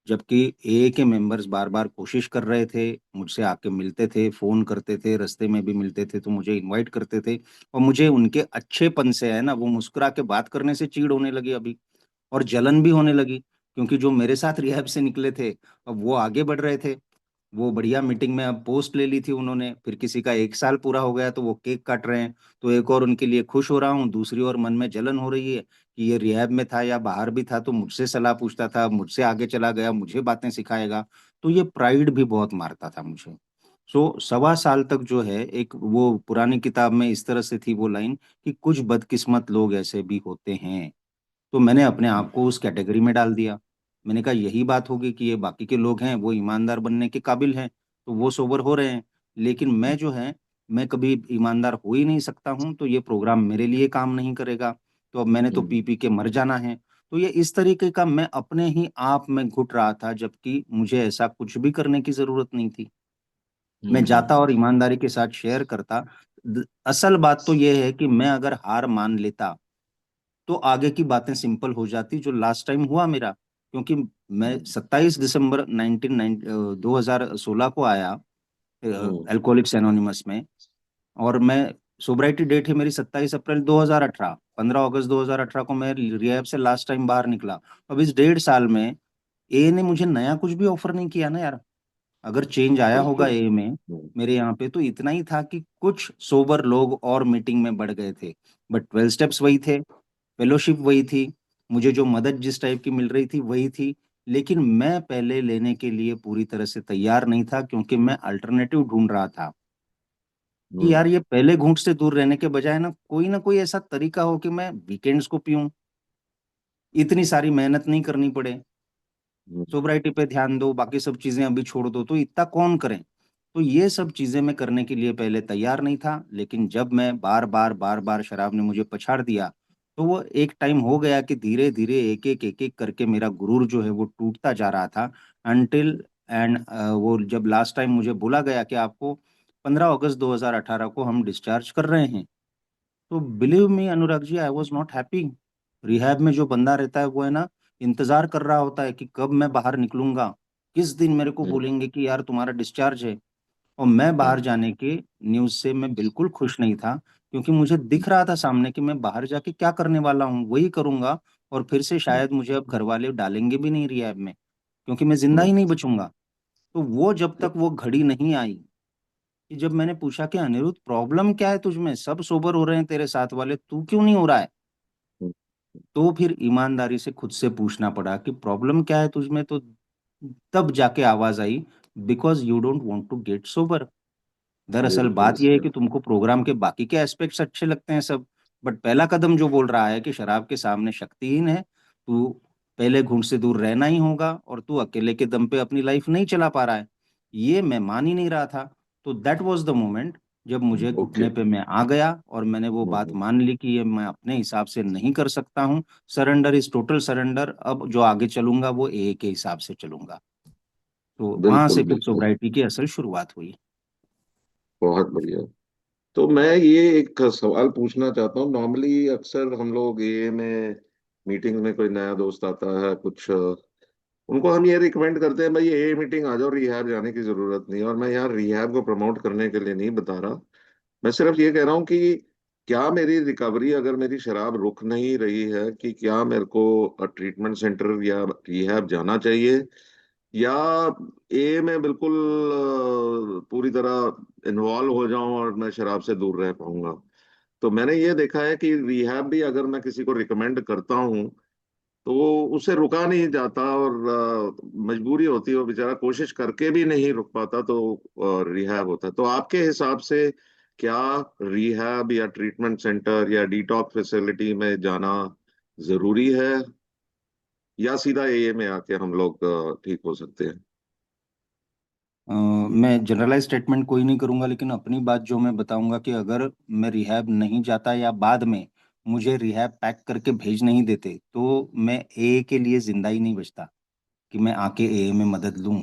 जबकि एए के मेंबर्स बार बार कोशिश कर रहे थे, मुझसे आके मिलते थे, फोन करते थे, रास्ते में भी मिलते थे तो मुझे इनवाइट करते थे। और मुझे उनके अच्छेपन से, है ना, वो मुस्कुरा के बात करने से चीड़ होने लगी अभी, और जलन भी होने लगी, क्योंकि जो मेरे साथ रिहैब से निकले थे अब वो आगे बढ़ रहे थे। वो बढ़िया मीटिंग में अब पोस्ट ले ली थी उन्होंने, फिर किसी का 1 साल पूरा हो गया तो वो केक काट रहे हैं। तो एक और उनके लिए खुश हो रहा हूँ, दूसरी ओर मन में जलन हो रही है कि ये रिहैब में था या बाहर भी था तो मुझसे सलाह पूछता था, मुझसे आगे चला गया, मुझे बातें सिखाएगा। तो ये प्राइड भी बहुत मारता था मुझे। सो 1.25 साल तक जो है, एक वो पुरानी किताब में इस तरह से थी वो लाइन कि कुछ बदकिस्मत लोग ऐसे भी होते हैं। तो मैंने अपने आप को उस कैटेगरी में डाल दिया। मैंने कहा यही बात होगी कि ये बाकी के लोग हैं वो ईमानदार बनने के काबिल हैं, तो वो सोबर हो रहे हैं, लेकिन मैं जो है, मैं कभी ईमानदार हो ही नहीं सकता हूँ, तो ये प्रोग्राम मेरे लिए काम नहीं करेगा। तो अब मैंने तो पी पी के मर जाना है। तो ये इस तरीके का मैं अपने ही आप में घुट रहा था, जबकि मुझे ऐसा कुछ भी करने की जरूरत नहीं थी। मैं जाता और ईमानदारी के साथ शेयर करता। असल बात तो ये है कि मैं अगर हार मान लेता तो आगे की बातें सिंपल हो जाती, जो लास्ट टाइम हुआ मेरा। क्योंकि मैं 27 दिसंबर 2016 को आया अल्कोहलिक्स एनोनिमस में। और मैं, सोब्राइटी डेट है मेरी 27 अप्रैल 2018, 15 अगस्त 2018 को मैं रिहैब से लास्ट टाइम बाहर निकला। अब इस 1.5 साल में ए ने मुझे नया कुछ भी ऑफर नहीं किया ना यार। अगर चेंज आया होगा बिल्कुल। ए में मेरे यहाँ पे, तो इतना ही था कि कुछ सोबर लोग और मीटिंग में बढ़ गए थे, बट 12 स्टेप्स वही थे, फेलोशिप वही थी, मुझे जो मदद जिस टाइप की मिल रही थी वही थी। लेकिन मैं पहले लेने के लिए पूरी तरह से तैयार नहीं था, क्योंकि मैं अल्टरनेटिव ढूंढ रहा था कि यार ये पहले घूंट से दूर रहने के बजाय ना कोई ऐसा तरीका हो कि मैं वीकेंड्स को पीऊं, इतनी सारी मेहनत नहीं करनी पड़े, सोब्राइटी पे ध्यान दो, बाकी सब चीजें अभी छोड़ दो, तो इतना कौन करें। तो ये सब चीजें मैं करने के लिए पहले तैयार नहीं था, लेकिन जब मैं बार बार शराब ने मुझे पछाड़ दिया, तो वो एक टाइम हो गया कि धीरे धीरे एक एक करके मेरा गुरूर जो है वो टूटता जा रहा था। अनटिल एंड वो जब लास्ट टाइम मुझे बोला गया कि आपको 15 अगस्त 2018 को हम डिस्चार्ज कर रहे हैं, तो believe me Anurag ji, I was not happy. Rehab में जो बंदा रहता है वो है ना, इंतजार कर रहा होता है कि कब मैं बाहर निकलूंगा, किस दिन मेरे को बोलेंगे कि यार तुम्हारा डिस्चार्ज है। और मैं बाहर जाने के न्यूज से मैं बिल्कुल खुश नहीं था, क्योंकि मुझे दिख रहा था सामने कि मैं बाहर जाके क्या करने वाला हूँ, वही करूंगा। और फिर से शायद मुझे अब घर वाले डालेंगे भी नहीं रिहैब में, क्योंकि मैं जिंदा ही नहीं बचूंगा। तो वो जब तक वो घड़ी नहीं आई, कि जब मैंने पूछा कि अनिरुद्ध प्रॉब्लम क्या है तुझमें, सब सोबर हो रहे हैं तेरे साथ वाले, तू क्यों नहीं हो रहा है। तो फिर ईमानदारी से खुद से पूछना पड़ा कि प्रॉब्लम क्या है तुझमें। तो तब जाके आवाज आई, because you don't want to get sober. दरअसल बिल्कुल। बात यह है कि तुमको प्रोग्राम के बाकी के एस्पेक्ट्स अच्छे लगते हैं सब, बट पहला कदम जो बोल रहा है कि शराब के सामने शक्तिहीन है तू, पहले घूंट से दूर रहना ही होगा, और तू अकेले के दम पे अपनी लाइफ नहीं चला पा रहा है, ये मैं मान ही नहीं रहा था। तो दैट वाज द मोमेंट जब मुझे ओके। घुटने पे मैं आ गया और मैंने वो बात मान ली कि ये मैं अपने हिसाब से नहीं कर सकता हूँ। सरेंडर इज टोटल सरेंडर, अब जो आगे चलूंगा वो ए के हिसाब से चलूंगा। तो वहां बिल्कुल से फिर बिल्कुल। सोब्राइटी की असल शुरुआत हुई। बहुत बढ़िया। तो मैं ये एक सवाल पूछना चाहता हूँ, नॉर्मली अक्सर हम लोग ये में मीटिंग में कोई नया दोस्त आता है कुछ, उनको हम ये रिकमेंड करते हैं भाई ये मीटिंग आ जाओ, रिहैब जाने की जरूरत नहीं है। और मैं यहाँ रिहैब को प्रमोट करने के लिए नहीं बता रहा, मैं सिर्फ ये कह रहा हूँ कि क्या मेरी रिकवरी, अगर मेरी शराब रुक नहीं रही है, कि क्या मेरे को ट्रीटमेंट सेंटर या रिहैब जाना चाहिए, या ए में बिल्कुल पूरी तरह इन्वॉल्व हो जाऊं और मैं शराब से दूर रह पाऊंगा। तो मैंने ये देखा है कि रिहैब भी अगर मैं किसी को रिकमेंड करता हूँ तो वो उसे रुका नहीं जाता, और मजबूरी होती है, वो बेचारा कोशिश करके भी नहीं रुक पाता, तो रिहैब होता है। तो आपके हिसाब से क्या रिहैब या ट्रीटमेंट सेंटर या डिटॉक्स फैसिलिटी में जाना जरूरी है, या सीधा ए में आके हम लोग ठीक हो सकते हैं? मैं जनरलाइज स्टेटमेंट कोई नहीं करूंगा, लेकिन अपनी बात जो मैं बताऊंगा कि अगर मैं रिहैब नहीं जाता या बाद में मुझे रिहैब पैक करके भेज नहीं देते, तो मैं ए के लिए जिंदा ही नहीं बचता कि मैं आके ए में मदद लूं।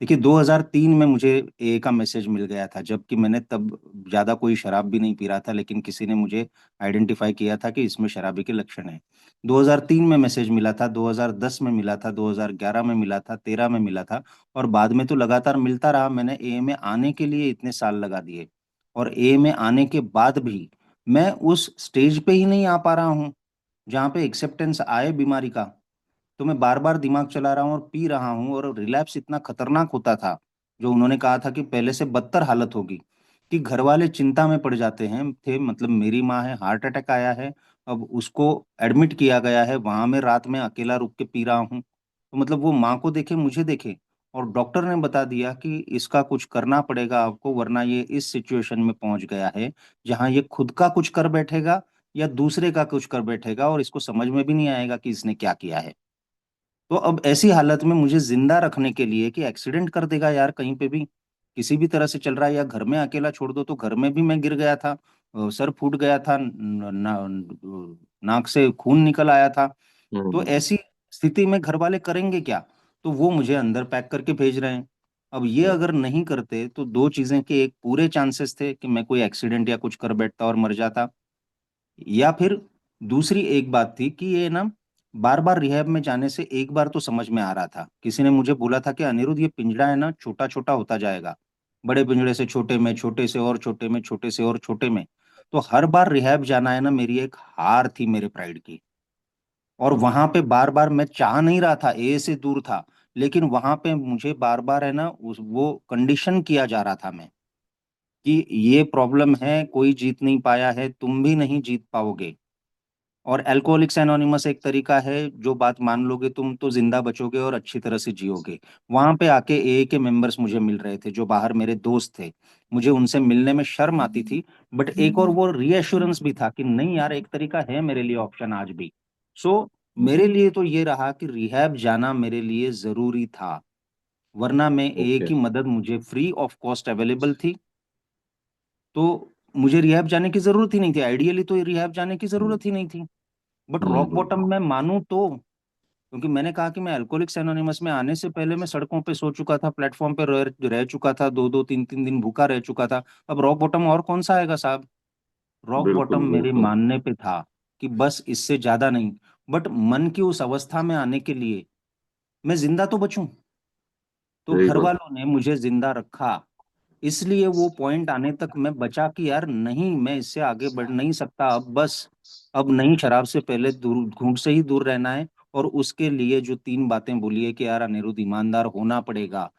देखिए, 2003 में मुझे ए का मैसेज मिल गया था, जबकि मैंने तब ज्यादा कोई शराब भी नहीं पी रहा था, लेकिन किसी ने मुझे आइडेंटिफाई किया था कि इसमें शराबी के लक्षण हैं। 2003 में मैसेज मिला था, 2010 में मिला था, 2011 में मिला था, 13 में मिला था, और बाद में तो लगातार मिलता रहा। मैंने ए में आने के लिए इतने साल लगा दिए, और ए में आने के बाद भी मैं उस स्टेज पे ही नहीं आ पा रहा हूँ जहाँ पे एक्सेप्टेंस आए बीमारी का। तो मैं बार बार दिमाग चला रहा हूँ और पी रहा हूँ, और रिलैप्स इतना खतरनाक होता था, जो उन्होंने कहा था कि पहले से बदतर हालत होगी, कि घर वाले चिंता में पड़ जाते हैं थे। मतलब मेरी माँ है, हार्ट अटैक आया है, अब उसको एडमिट किया गया है, वहां में रात में अकेला रुक के पी रहा हूँ। तो मतलब वो माँ को देखे, मुझे देखे, और डॉक्टर ने बता दिया कि इसका कुछ करना पड़ेगा आपको, वरना ये इस सिचुएशन में पहुंच गया है जहां ये खुद का कुछ कर बैठेगा या दूसरे का कुछ कर बैठेगा, और इसको समझ में भी नहीं आएगा कि इसने क्या किया है। तो अब ऐसी हालत में मुझे जिंदा रखने के लिए, कि एक्सीडेंट कर देगा यार कहीं पे भी, किसी भी तरह से चल रहा है, या घर में अकेला छोड़ दो, तो घर में भी मैं गिर गया था, सर फूट गया था, नाक से खून निकल आया था। तो हम्म। ऐसी स्थिति में घर वाले करेंगे क्या? तो वो मुझे अंदर पैक करके भेज रहे हैं। अब ये अगर नहीं करते तो दो चीजें के एक पूरे चांसेस थे कि मैं कोई एक्सीडेंट या कुछ कर बैठता और मर जाता, या फिर दूसरी एक बात थी कि ये ना बार बार रिहैब में जाने से, एक बार तो समझ में आ रहा था, किसी ने मुझे बोला था कि अनिरुद्ध, ये पिंजड़ा है ना छोटा छोटा होता जाएगा, बड़े पिंजड़े से छोटे में, छोटे से और छोटे में, छोटे से और छोटे में। तो हर बार रिहैब जाना है ना, मेरी एक हार थी मेरे प्राइड की। और वहां पे बार बार मैं चाह नहीं रहा था, ए से दूर था, लेकिन वहां पे मुझे बार बार है ना उस वो कंडीशन किया जा रहा था मैं, कि ये प्रॉब्लम है, कोई जीत नहीं पाया है, तुम भी नहीं जीत पाओगे। और अल्कोहलिक्स एनोनिमस एक तरीका है, जो बात मान लोगे तुम तो जिंदा बचोगे और अच्छी तरह से जियोगे। वहां पे आके ए के मेंबर्स मुझे मिल रहे थे, जो बाहर मेरे दोस्त थे, मुझे उनसे मिलने में शर्म आती थी, बट एक और वो रीएश्योरेंस भी था कि नहीं यार, एक तरीका है मेरे लिए ऑप्शन आज भी। सो मेरे लिए तो ये रहा कि रिहैब जाना मेरे लिए जरूरी था, वरना मैं ए ओके। की मदद मुझे फ्री ऑफ कॉस्ट अवेलेबल थी, तो मुझे रिहैब जाने की जरूरत ही नहीं थी। आइडियली तो रिहैब जाने की जरूरत ही नहीं थी। बट रॉक बॉटम हम्म। में मानूं तो, क्योंकि मैंने कहा कि मैं अल्कोहलिक्स एनोनिमस में आने से पहले मैं सड़कों पे सो चुका था, प्लेटफॉर्म पे रह चुका था, दो दो तीन तीन दिन भूखा रह चुका था। अब रॉक बॉटम और कौन सा आएगा साहब? रॉक बॉटम बिल्कुल मेरे बिल्कुल। मानने पे था कि बस इससे ज्यादा नहीं। बट मन की उस अवस्था में आने के लिए मैं जिंदा तो बचूं, तो सही घर बात। वालों ने मुझे जिंदा रखा। इसलिए वो पॉइंट आने तक मैं बचा कि यार नहीं, मैं इससे आगे बढ़ नहीं सकता अब, बस अब नहीं, शराब से पहले दूर, घूंट से ही दूर रहना है। और उसके लिए जो तीन बातें बोली है कि यार अनिरुद्ध, ईमानदार होना पड़ेगा,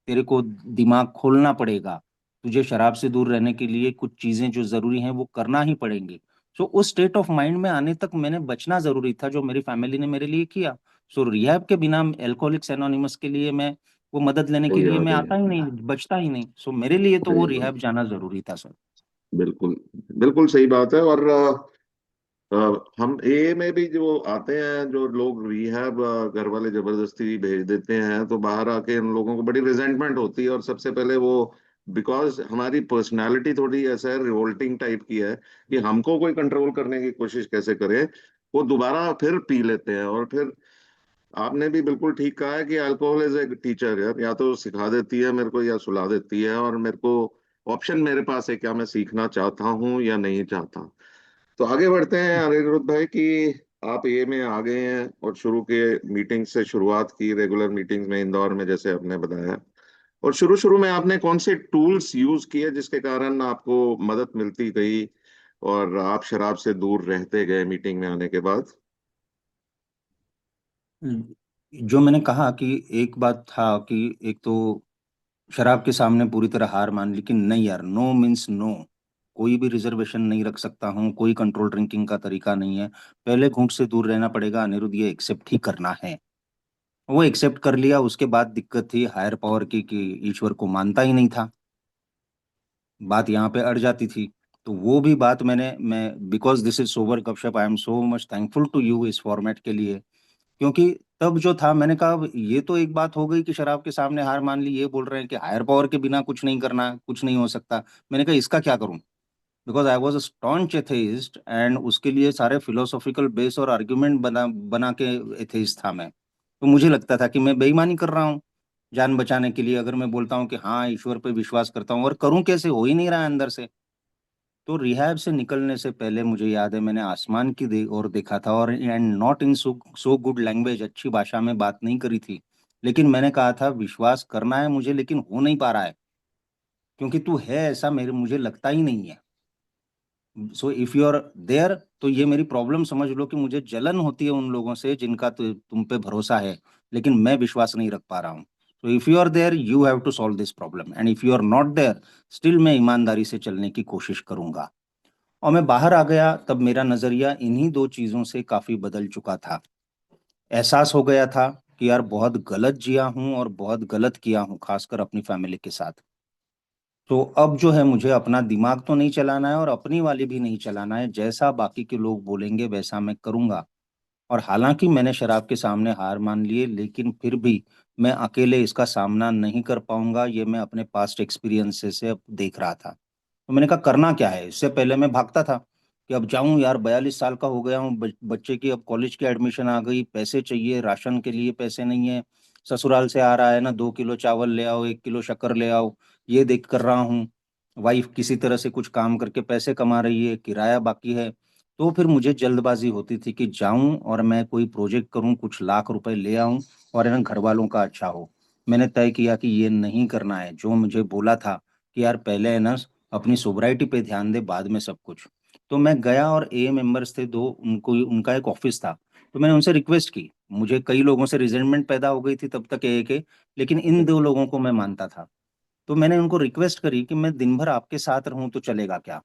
तेरे को दिमाग खोलना पड़ेगा, तुझे शराब से दूर रहने के लिए कुछ चीजें जो जरूरी हैं वो करना ही पड़ेंगी। सो उस स्टेट ऑफ माइंड में आने तक मैंने बचना जरूरी था, जो मेरी फैमिली ने मेरे लिए किया। सो रिहैब के बिना, अल्कोहलिक्स एनोनिमस के लिए मैं, वो मदद लेने के लिए तैयार मैं है। आता ही नहीं, बचता ही नहीं। सो मेरे लिए तो वो सही बात। रिहैब जाना जरूरी था सर। बिल्कुल बिल्कुल सही बात है। और हम ए में भी जो आते हैं, जो लोग रिहैब, घर वाले जबरदस्ती भेज देते हैं, तो बाहर आके उन लोगों को बड़ी रिजेंटमेंट होती है। और सबसे पहले वो, बिकॉज हमारी पर्सनालिटी थोड़ी ऐसा है, रिवोल्टिंग टाइप की है, कि हमको कोई कंट्रोल करने की कोशिश कैसे करे, वो दोबारा फिर पी लेते हैं। और फिर आपने भी बिल्कुल ठीक कहा है कि अल्कोहल इज ए टीचर है, या तो सिखा देती है मेरे को या सुला देती है, और मेरे को ऑप्शन मेरे पास है, क्या मैं सीखना चाहता हूँ या नहीं चाहता। तो आगे बढ़ते हैं अनिरुद्ध भाई, कि आप ये में आ गए हैं और शुरू के मीटिंग से शुरुआत की, रेगुलर मीटिंग्स में इंदौर में, जैसे आपने बताया। और शुरू शुरू में आपने कौन से टूल्स यूज किए जिसके कारण आपको मदद मिलती गई, और आप शराब से दूर रहते गए मीटिंग में आने के बाद? जो मैंने कहा कि एक बात था कि एक तो शराब के सामने पूरी तरह हार मान, लेकिन नहीं यार, नो मीन्स नो। कोई भी रिजर्वेशन नहीं रख सकता हूँ, कोई कंट्रोल ड्रिंकिंग का तरीका नहीं है। पहले घूंट से दूर रहना पड़ेगा अनिरुद्ध, ये एक्सेप्ट ही करना है। वो एक्सेप्ट कर लिया। उसके बाद दिक्कत थी हायर पावर की कि ईश्वर को मानता ही नहीं था। बात यहाँ पे अड़ जाती थी। तो वो भी बात मैं because this is sober Gupshup, I am so much thankful to you इस फॉर्मेट के लिए। क्योंकि तब जो था, मैंने कहा अब ये तो एक बात हो गई कि शराब के सामने हार मान ली, ये बोल रहे हैं कि हायर पावर के बिना कुछ नहीं करना, कुछ नहीं हो सकता। मैंने कहा इसका क्या करूं, because I was a staunch atheist, and उसके लिए सारे फिलोसॉफिकल बेस और आर्ग्यूमेंट बना बना के एथेइस्ट था मैं। तो मुझे लगता था कि मैं बेईमानी कर रहा हूँ जान बचाने के लिए, अगर मैं बोलता हूँ कि हाँ ईश्वर पे विश्वास करता हूँ, और करूँ कैसे, हो ही नहीं रहा है अंदर से। तो रिहैब से निकलने से पहले मुझे याद है मैंने आसमान की ओर देखा था, और and not in so good language, अच्छी भाषा में बात नहीं करी थी। लेकिन मैंने कहा था विश्वास करना है मुझे, लेकिन हो नहीं पा रहा है, क्योंकि तू है ऐसा मेरे मुझे लगता ही नहीं है। So if you are there, तो ये मेरी प्रॉब्लम समझ लो कि मुझे जलन होती है उन लोगों से जिनका तुम पे भरोसा है, लेकिन मैं विश्वास नहीं रख पा रहा हूँ। तो if you are there you have to solve this problem, and if you are not there still मैं ईमानदारी से चलने की कोशिश करूंगा। और मैं बाहर आ गया, तब मेरा नजरिया इन्हीं दो चीजों से काफी बदल चुका था। एहसास हो गया था कि यार बहुत गलत जिया हूं और बहुत गलत किया हूं, खासकर अपनी फैमिली के साथ। तो अब जो है मुझे अपना दिमाग तो नहीं चलाना है और अपनी वाली भी नहीं चलाना है, जैसा बाकी के लोग बोलेंगे वैसा मैं करूंगा। और हालांकि मैंने शराब के सामने हार मान लिए, लेकिन फिर भी मैं अकेले इसका सामना नहीं कर पाऊंगा, ये मैं अपने पास्ट एक्सपीरियंसेस से अब देख रहा था। तो मैंने कहा करना क्या है। इससे पहले मैं भागता था कि अब जाऊं यार, 42 साल का हो गया हूँ, बच्चे की अब कॉलेज की एडमिशन आ गई, पैसे चाहिए, राशन के लिए पैसे नहीं है, ससुराल से आ रहा है ना, 2 किलो चावल ले आओ, 1 किलो शक्कर ले आओ, ये देख कर रहा हूँ। वाइफ किसी तरह से कुछ काम करके पैसे कमा रही है, किराया बाकी है। तो फिर मुझे जल्दबाजी होती थी कि जाऊं और मैं कोई प्रोजेक्ट करूं, कुछ लाख रुपए ले आऊं, और है ना घर वालों का अच्छा हो। मैंने तय किया कि ये नहीं करना है। जो मुझे बोला था कि यार पहले है ना अपनी सोब्राइटी पे ध्यान दे, बाद में सब कुछ। तो मैं गया, और ए मेंबर्स थे दो, उनको उनका एक ऑफिस था। तो मैंने उनसे रिक्वेस्ट की, मुझे कई लोगों से रिजेंटमेंट पैदा हो गई थी तब तक ए के, लेकिन इन दो लोगों को मैं मानता था। तो मैंने उनको रिक्वेस्ट करी कि मैं दिन भर आपके साथ रहूं तो चलेगा क्या,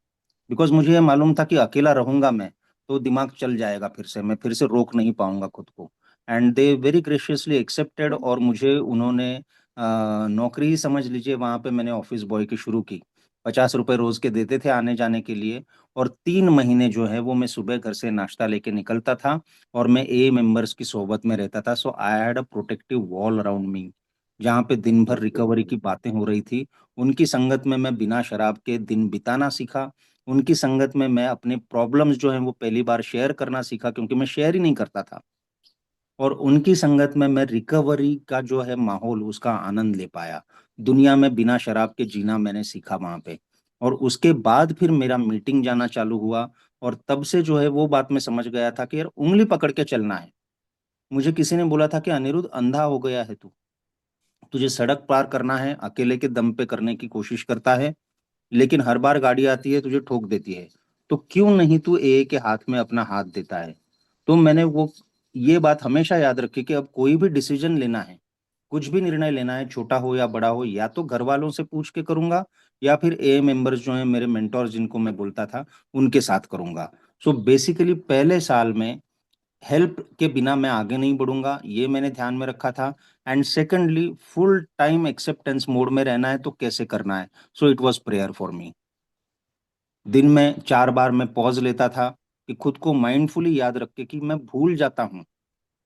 बिकॉज मुझे ये मालूम था कि अकेला रहूंगा मैं तो दिमाग चल जाएगा, फिर से मैं फिर से रोक नहीं पाऊंगा खुद को। And they very graciously accepted, और मुझे उन्होंने नौकरी ही समझ लीजिए, वहां पे मैंने ऑफिस बॉय की शुरू की। 50 रुपए रोज के देते थे आने जाने के लिए। और 3 महीने जो है वो मैं सुबह घर से नाश्ता लेके निकलता था, और मैं ए मेंबर्स की सोबत में रहता था। So I had a protective wall around me, जहाँ पे दिन भर रिकवरी की बातें हो रही थी। उनकी संगत में मैं बिना शराब के दिन बिताना सीखा। उनकी संगत में मैं अपने प्रॉब्लम्स जो हैं वो पहली बार शेयर करना सीखा, क्योंकि मैं शेयर ही नहीं करता था। और उनकी संगत में मैं रिकवरी का जो है माहौल, उसका आनंद ले पाया। दुनिया में बिना शराब के जीना मैंने सीखा वहां पे। और उसके बाद फिर मेरा मीटिंग जाना चालू हुआ, और तब से जो है वो बात मैं समझ गया था कि यार उंगली पकड़ के चलना है। मुझे किसी ने बोला था कि अनिरुद्ध अंधा हो गया है तू, तुझे सड़क पार करना है, अकेले के दम पे करने की कोशिश करता है, लेकिन हर बार गाड़ी आती है तुझे ठोक देती है। तो क्यों नहीं तू ए के हाथ में अपना हाथ देता है। तो मैंने वो ये बात हमेशा याद रखी कि अब कोई भी डिसीजन लेना है, कुछ भी निर्णय लेना है, छोटा हो या बड़ा हो, या तो घर वालों से पूछ के करूंगा, या फिर ए मेंबर्स जो हैं मेरे मेंटोर जिनको मैं बोलता था उनके साथ करूंगा। सो बेसिकली पहले साल में हेल्प के बिना मैं आगे नहीं बढ़ूंगा, ये मैंने ध्यान में रखा था। And secondly full time acceptance mode में रहना है तो कैसे करना है। So it was prayer for me. दिन में 4 बार मैं पॉज लेता था, कि खुद को माइंडफुली याद रख के कि मैं भूल जाता हूँ।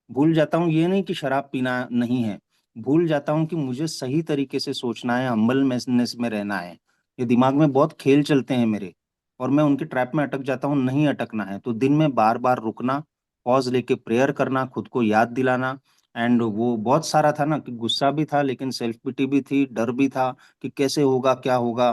भूल जाता हूँ ये नहीं कि शराब पीना नहीं है, भूल जाता हूँ कि मुझे सही तरीके से सोचना है, हम्बलनेस में रहना है। ये दिमाग में बहुत खेल चलते हैं मेरे, और मैं उनके ट्रैप में अटक जाता हूँ, नहीं अटकना है। तो दिन में बार बार रुकना, पॉज लेके प्रेयर करना, खुद को याद दिलाना। एंड वो बहुत सारा था ना, कि गुस्सा भी था, लेकिन सेल्फ पिटी भी थी, डर भी था कि कैसे होगा क्या होगा,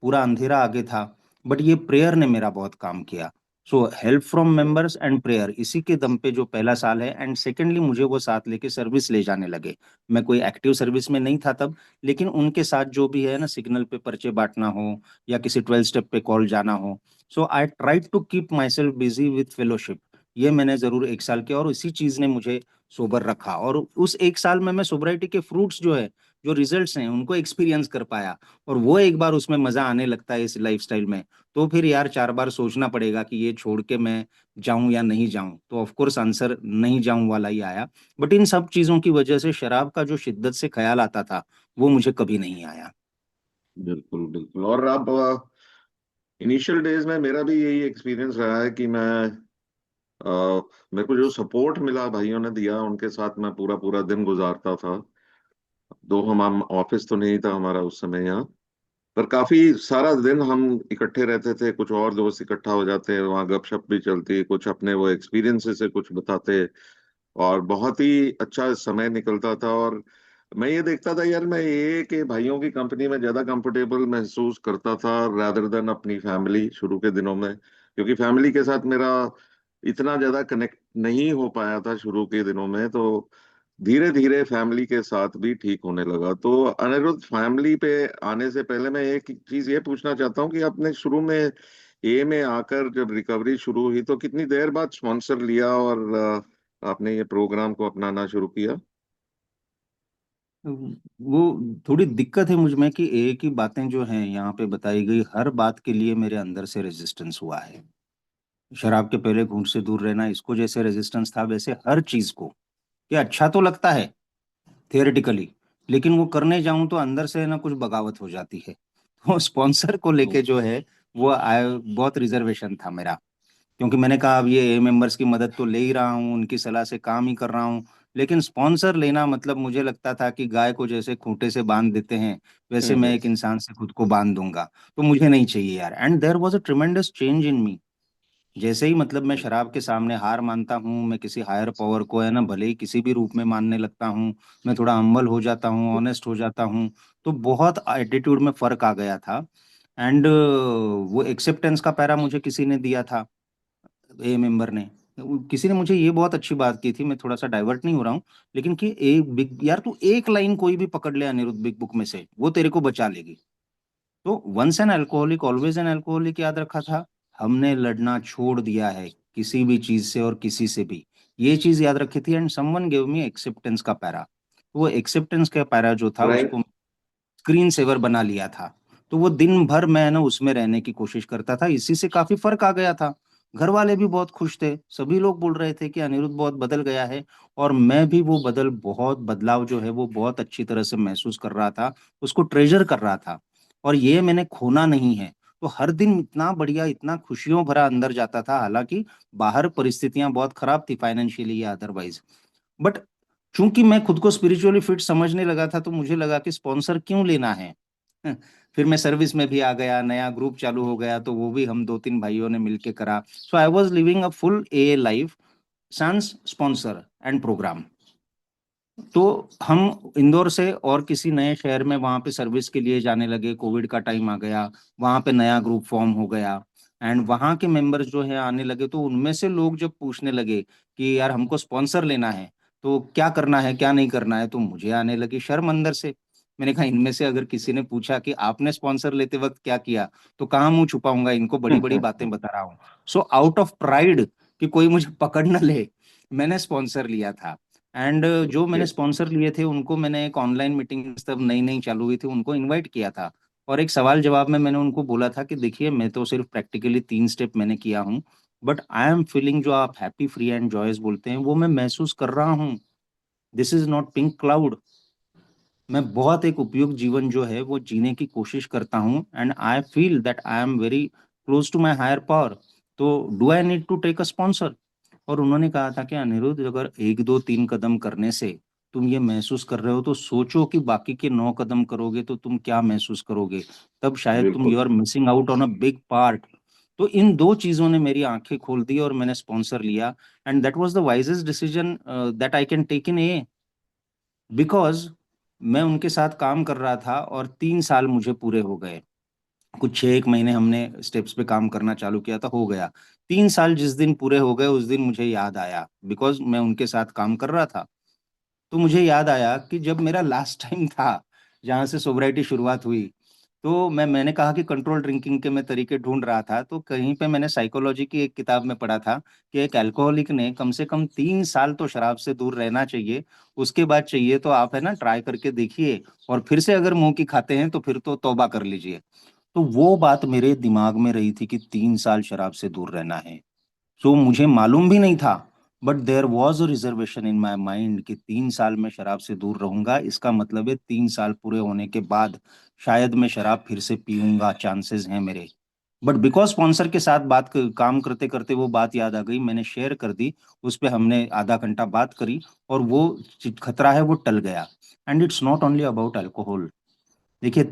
पूरा अंधेरा आगे था। बट ये प्रेयर ने मेरा बहुत काम किया। So help from members and prayer, इसी के दम पे जो पहला साल है। एंड सेकेंडली मुझे वो साथ लेके सर्विस ले जाने लगे। मैं कोई एक्टिव सर्विस में नहीं था तब, लेकिन उनके साथ जो भी है ना, सिग्नल पे पर्चे बांटना हो या किसी 12 स्टेप पे कॉल जाना हो, so I tried to keep myself busy with fellowship. ये मैंने जरूर एक साल किया और इसी चीज ने मुझे सोबर रखा। और उस एक साल में मैं सोबराइटी के फ्रूट्स जो है, जो रिजल्ट्स हैं, उनको एक्सपीरियंस कर पाया। और वो एक बार उसमें मजा आने लगता है इस लाइफस्टाइल में, तो फिर यार 4 बार सोचना पड़ेगा कि ये छोड़ के मैं जाऊं या नहीं जाऊं। तो ऑफ कोर्स आंसर नहीं जाऊं वाला ही आया। बट इन सब चीजों की वजह से शराब का जो शिद्दत से ख्याल आता था, वो मुझे कभी नहीं आया। बिल्कुल बिल्कुल। और अब इनिशियल डेज में मेरा भी यही एक्सपीरियंस रहा है कि मेरे को जो सपोर्ट मिला भाइयों ने दिया, उनके साथ मैं पूरा पूरा दिन गुजारता था। दो हम ऑफिस तो नहीं था हमारा उस समय यहाँ, पर काफी सारा दिन हम इकट्ठे रहते थे। कुछ और दोस्त इकट्ठा हो जाते, वहाँ गपशप भी चलती, कुछ अपने वो एक्सपीरियंसेस से कुछ बताते, और बहुत ही अच्छा समय निकलता था। और मैं ये देखता था यार, मैं ये कि भाइयों की कंपनी में ज्यादा कंफर्टेबल महसूस करता था रादर देन अपनी फैमिली शुरू के दिनों में, क्योंकि फैमिली के साथ मेरा इतना ज्यादा कनेक्ट नहीं हो पाया था शुरू के दिनों में। तो धीरे धीरे फैमिली के साथ भी ठीक होने लगा। तो अनिरुद्ध, फैमिली पे आने से पहले मैं एक चीज ये पूछना चाहता हूँ कि आपने शुरू में ए में आकर जब रिकवरी शुरू हुई तो कितनी देर बाद स्पॉन्सर लिया और आपने ये प्रोग्राम को अपनाना शुरू किया? वो थोड़ी दिक्कत है मुझ में कि एक ही बातें जो हैं यहाँ पे बताई गई, हर बात के लिए मेरे अंदर से रेजिस्टेंस हुआ है। शराब के पहले घूंट से दूर रहना, इसको जैसे रेजिस्टेंस था, वैसे हर चीज को। ये अच्छा तो लगता है थियोरेटिकली, लेकिन वो करने जाऊं तो अंदर से ना कुछ बगावत हो जाती है। तो स्पॉन्सर को लेके जो है, वो बहुत रिजर्वेशन था मेरा। क्योंकि मैंने कहा अब ये मेंबर्स की मदद तो ले ही रहा हूँ, उनकी सलाह से काम ही कर रहा हूँ, लेकिन स्पॉन्सर लेना मतलब मुझे लगता था कि गाय को जैसे खूंटे से बांध देते हैं, वैसे मैं हम्म। एक इंसान से खुद को बांध दूंगा। तो मुझे नहीं चाहिए यार। And there was a tremendous change in me. जैसे ही मतलब मैं शराब के सामने हार मानता हूँ, मैं किसी हायर पावर को है ना, भले ही किसी भी रूप में मानने लगता हूँ, मैं थोड़ा हम्बल हो जाता हूँ, ऑनेस्ट हो जाता हूँ, तो बहुत एटीट्यूड में फर्क आ गया था। एंड वो एक्सेप्टेंस का पैरा मुझे किसी ने दिया था, ए मेंबर ने। किसी ने मुझे ये बहुत अच्छी बात की थी, मैं थोड़ा सा डाइवर्ट नहीं हो रहा हूँ, लेकिन कि एक बिग यार, तू एक लाइन कोई भी पकड़ ले अनिरुद्ध बिग बुक में से, वो तेरे को बचा लेगी। तो once an alcoholic always an alcoholic याद रखा था। हमने लड़ना छोड़ दिया है किसी भी चीज से और किसी से भी, ये चीज याद रखी थी। And someone give me acceptance का पैरा। वो एक्सेप्टेंस का पैरा जो था, फ्रैंक। उसको स्क्रीन सेवर बना लिया था। तो वो दिन भर मैं ना उसमें रहने की कोशिश करता था, इसी से काफी फर्क आ गया था। घर वाले भी बहुत खुश थे, सभी लोग बोल रहे थे कि अनिरुद्ध बहुत बदल गया है। और मैं भी वो बहुत बदलाव जो है वो बहुत अच्छी तरह से महसूस कर रहा था, उसको ट्रेजर कर रहा था। और ये मैंने खोना नहीं है। तो हर दिन इतना बढ़िया, इतना खुशियों भरा अंदर जाता था, हालांकि बाहर परिस्थितियां बहुत खराब थी, फाइनेंशियली या अदरवाइज। बट चूंकि मैं खुद को स्पिरिचुअली फिट समझने लगा था, तो मुझे लगा कि स्पॉन्सर क्यों लेना है। फिर मैं सर्विस में भी आ गया, नया ग्रुप चालू हो गया, तो वो भी हम 2-3 भाइयों ने मिलके करा। So I was living a full a life sans sponsor and program. तो हम इंदौर से और किसी नए शहर में वहां पे सर्विस के लिए जाने लगे, कोविड का टाइम आ गया, वहां पे नया ग्रुप फॉर्म हो गया। एंड वहां के मेंबर्स जो है आने लगे, तो उनमें से लोग जब पूछने लगे कि यार हमको स्पॉन्सर लेना है, तो क्या करना है क्या नहीं करना है, तो मुझे आने लगी शर्म अंदर से। मैंने कहा इनमें से अगर किसी ने पूछा कि आपने स्पॉन्सर लेते वक्त क्या किया, तो कहाँ मुंह छुपाऊंगा, इनको बड़ी बड़ी बातें बता रहा हूँ। सो आउट ऑफ प्राइड कि कोई मुझे पकड़ न ले, मैंने स्पॉन्सर लिया था। एंड जो ओके। मैंने स्पॉन्सर लिए थे उनको मैंने एक ऑनलाइन मीटिंग तब नई नई चालू हुई थी, उनको इनवाइट किया था। और एक सवाल जवाब में मैंने उनको बोला था कि देखिए मैं तो सिर्फ प्रैक्टिकली 3 स्टेप मैंने किया हूँ, बट आई एम फीलिंग, जो आप हैप्पी फ्री एंड जॉयस बोलते हैं, वो मैं महसूस कर रहा हूँ। This is not pink cloud. मैं बहुत एक उपयुक्त जीवन जो है वो जीने की कोशिश करता हूँ। And I feel that I am very close to my higher power. तो do I need to take a sponsor? और उन्होंने कहा था कि अनिरुद्ध, अगर 1 2 3 कदम करने से तुम ये महसूस कर रहे हो, तो सोचो कि बाकी के 9 कदम करोगे तो तुम क्या महसूस करोगे। तब शायद तुम, बिल्कुल। You are missing out on a big part. तो इन 2 चीजों ने मेरी आंखें खोल दी और मैंने स्पॉन्सर लिया। And that was the wisest decision that I can take in a, because मैं उनके साथ काम कर रहा था और 3 साल मुझे पूरे हो गए। कुछ 6 1 महीने हमने स्टेप्स पे काम करना चालू किया था, हो गया। 3 साल जिस दिन पूरे हो गए उस दिन मुझे याद आया, बिकॉज मैं उनके साथ काम कर रहा था। तो मुझे याद आया कि जब मेरा लास्ट टाइम था जहाँ से सोब्राइटी शुरुआत हुई, तो मैंने कहा कि कंट्रोल ड्रिंकिंग के मैं तरीके ढूंढ रहा था, तो कहीं पे मैंने साइकोलॉजी की एक किताब में पढ़ा था कि एक अल्कोहलिक ने कम से कम 3 साल तो शराब से दूर रहना चाहिए। उसके बाद चाहिए तो आप है ना ट्राई करके देखिए, और फिर से अगर मुंह की खाते हैं तो फिर तो तौबा कर लीजिए। तो वो बात मेरे दिमाग में रही थी कि 3 साल शराब से दूर रहना है। सो मुझे मालूम भी नहीं था, but there was a reservation in my mind कि 3 साल में शराब से दूर रहूंगा, इसका मतलब है 3 साल पूरे होने के बाद शायद मैं शराब फिर से पीऊंगा, चांसेस हैं मेरे। बट बिकॉज स्पॉन्सर के साथ काम करते करते वो बात याद आ गई, मैंने शेयर कर दी। उस पे हमने आधा घंटा बात करी, और वो खतरा है वो टल गया। And it's not only about alcohol. देखिए,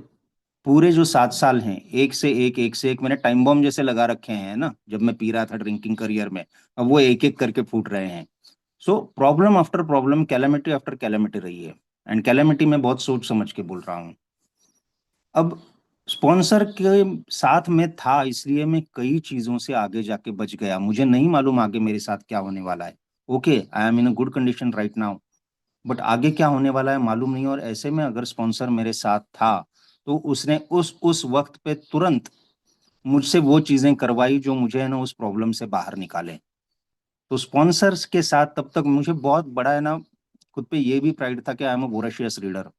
पूरे जो 7 साल हैं, एक से एक मैंने टाइम बॉम्ब जैसे लगा रखे हैं ना, जब मैं पी रहा था ड्रिंकिंग करियर में, अब वो एक एक करके फूट रहे हैं। So problem after problem, calamity after calamity रही है। एंड कैलेमिटी में बहुत सोच समझ के बोल रहा हूँ। अब स्पॉन्सर के साथ में था इसलिए मैं कई चीजों से आगे जाके बच गया। मुझे नहीं मालूम आगे मेरे साथ क्या होने वाला है। Okay, I am in a good condition right now, but आगे क्या होने वाला है मालूम नहीं। और ऐसे में अगर स्पॉन्सर मेरे साथ था, तो उसने उस वक्त पे तुरंत मुझसे वो चीजें करवाई जो मुझे है ना उस प्रॉब्लम से बाहर निकाले। तो स्पॉन्सर्स के साथ तब तक मुझे बहुत बड़ा है ना, खुद पे ये भी प्राइड था कि I am a voracious reader.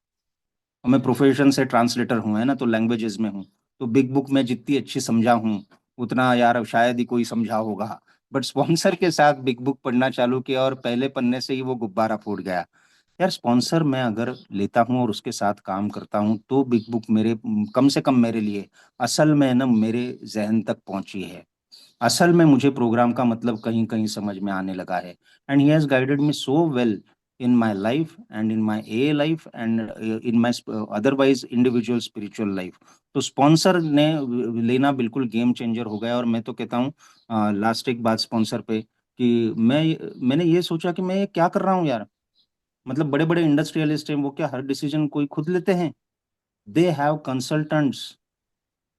और मैं प्रोफेशन से ट्रांसलेटर हूँ है ना, तो लैंग्वेजेस में हूँ। तो बिग बुक में जितनी अच्छी समझा हूँ उतना यार अब शायद ही कोई समझा होगा। बट स्पॉन्सर के साथ बिग बुक पढ़ना चालू किया और पहले पन्ने से ही वो गुब्बारा फूट गया। यार स्पॉन्सर मैं अगर लेता हूँ और उसके साथ काम करता हूँ तो बिग बुक मेरे, कम से कम मेरे लिए असल में ना मेरे जहन तक पहुंची है। असल में मुझे प्रोग्राम का मतलब कहीं कहीं समझ में आने लगा है। And he has guided me so well in my life and in my A life and in my otherwise individual spiritual life. तो स्पॉन्सर ने लेना बिल्कुल गेम चेंजर हो गया। और मैं तो कहता हूँ, लास्ट एक बात स्पॉन्सर पे, कि मैंने ये सोचा कि मैं ये क्या कर रहा हूँ यार। मतलब बड़े बड़े इंडस्ट्रियलिस्ट हैं, वो क्या हर डिसीजन कोई खुद लेते हैं? दे हैव कंसल्टेंट्स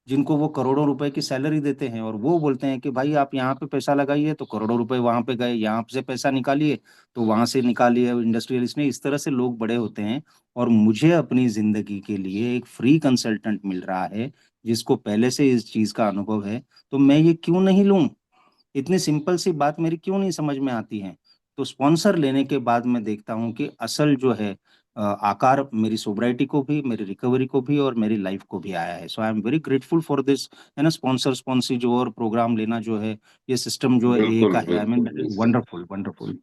जिनको वो करोड़ों रुपए की सैलरी देते हैं, और वो बोलते हैं कि भाई आप यहाँ पे पैसा लगाइए तो करोड़ों रुपए वहां पे गए, यहाँ से पैसा निकालिए तो वहां से निकालिए। इंडस्ट्रियलिस्ट ने इस तरह से लोग बड़े होते हैं। और मुझे अपनी जिंदगी के लिए एक फ्री कंसल्टेंट मिल रहा है जिसको पहले से इस चीज का अनुभव है, तो मैं ये क्यों नहीं लूं? इतनी सिंपल सी बात मेरी क्यों नहीं समझ में आती है? तो स्पॉन्सर लेने के बाद मैं देखता हूँ कि असल जो है आकार मेरी सोब्राइटी को भी, मेरी रिकवरी को भी और मेरी लाइफ को भी आया है। So I am very grateful for this, है ना, स्पॉन्सर स्पॉन्सी जो और प्रोग्राम लेना जो है, ये सिस्टम जो है ए बिल्कुल का है। आई मीन बिल्कुल। Wonderful wonderful.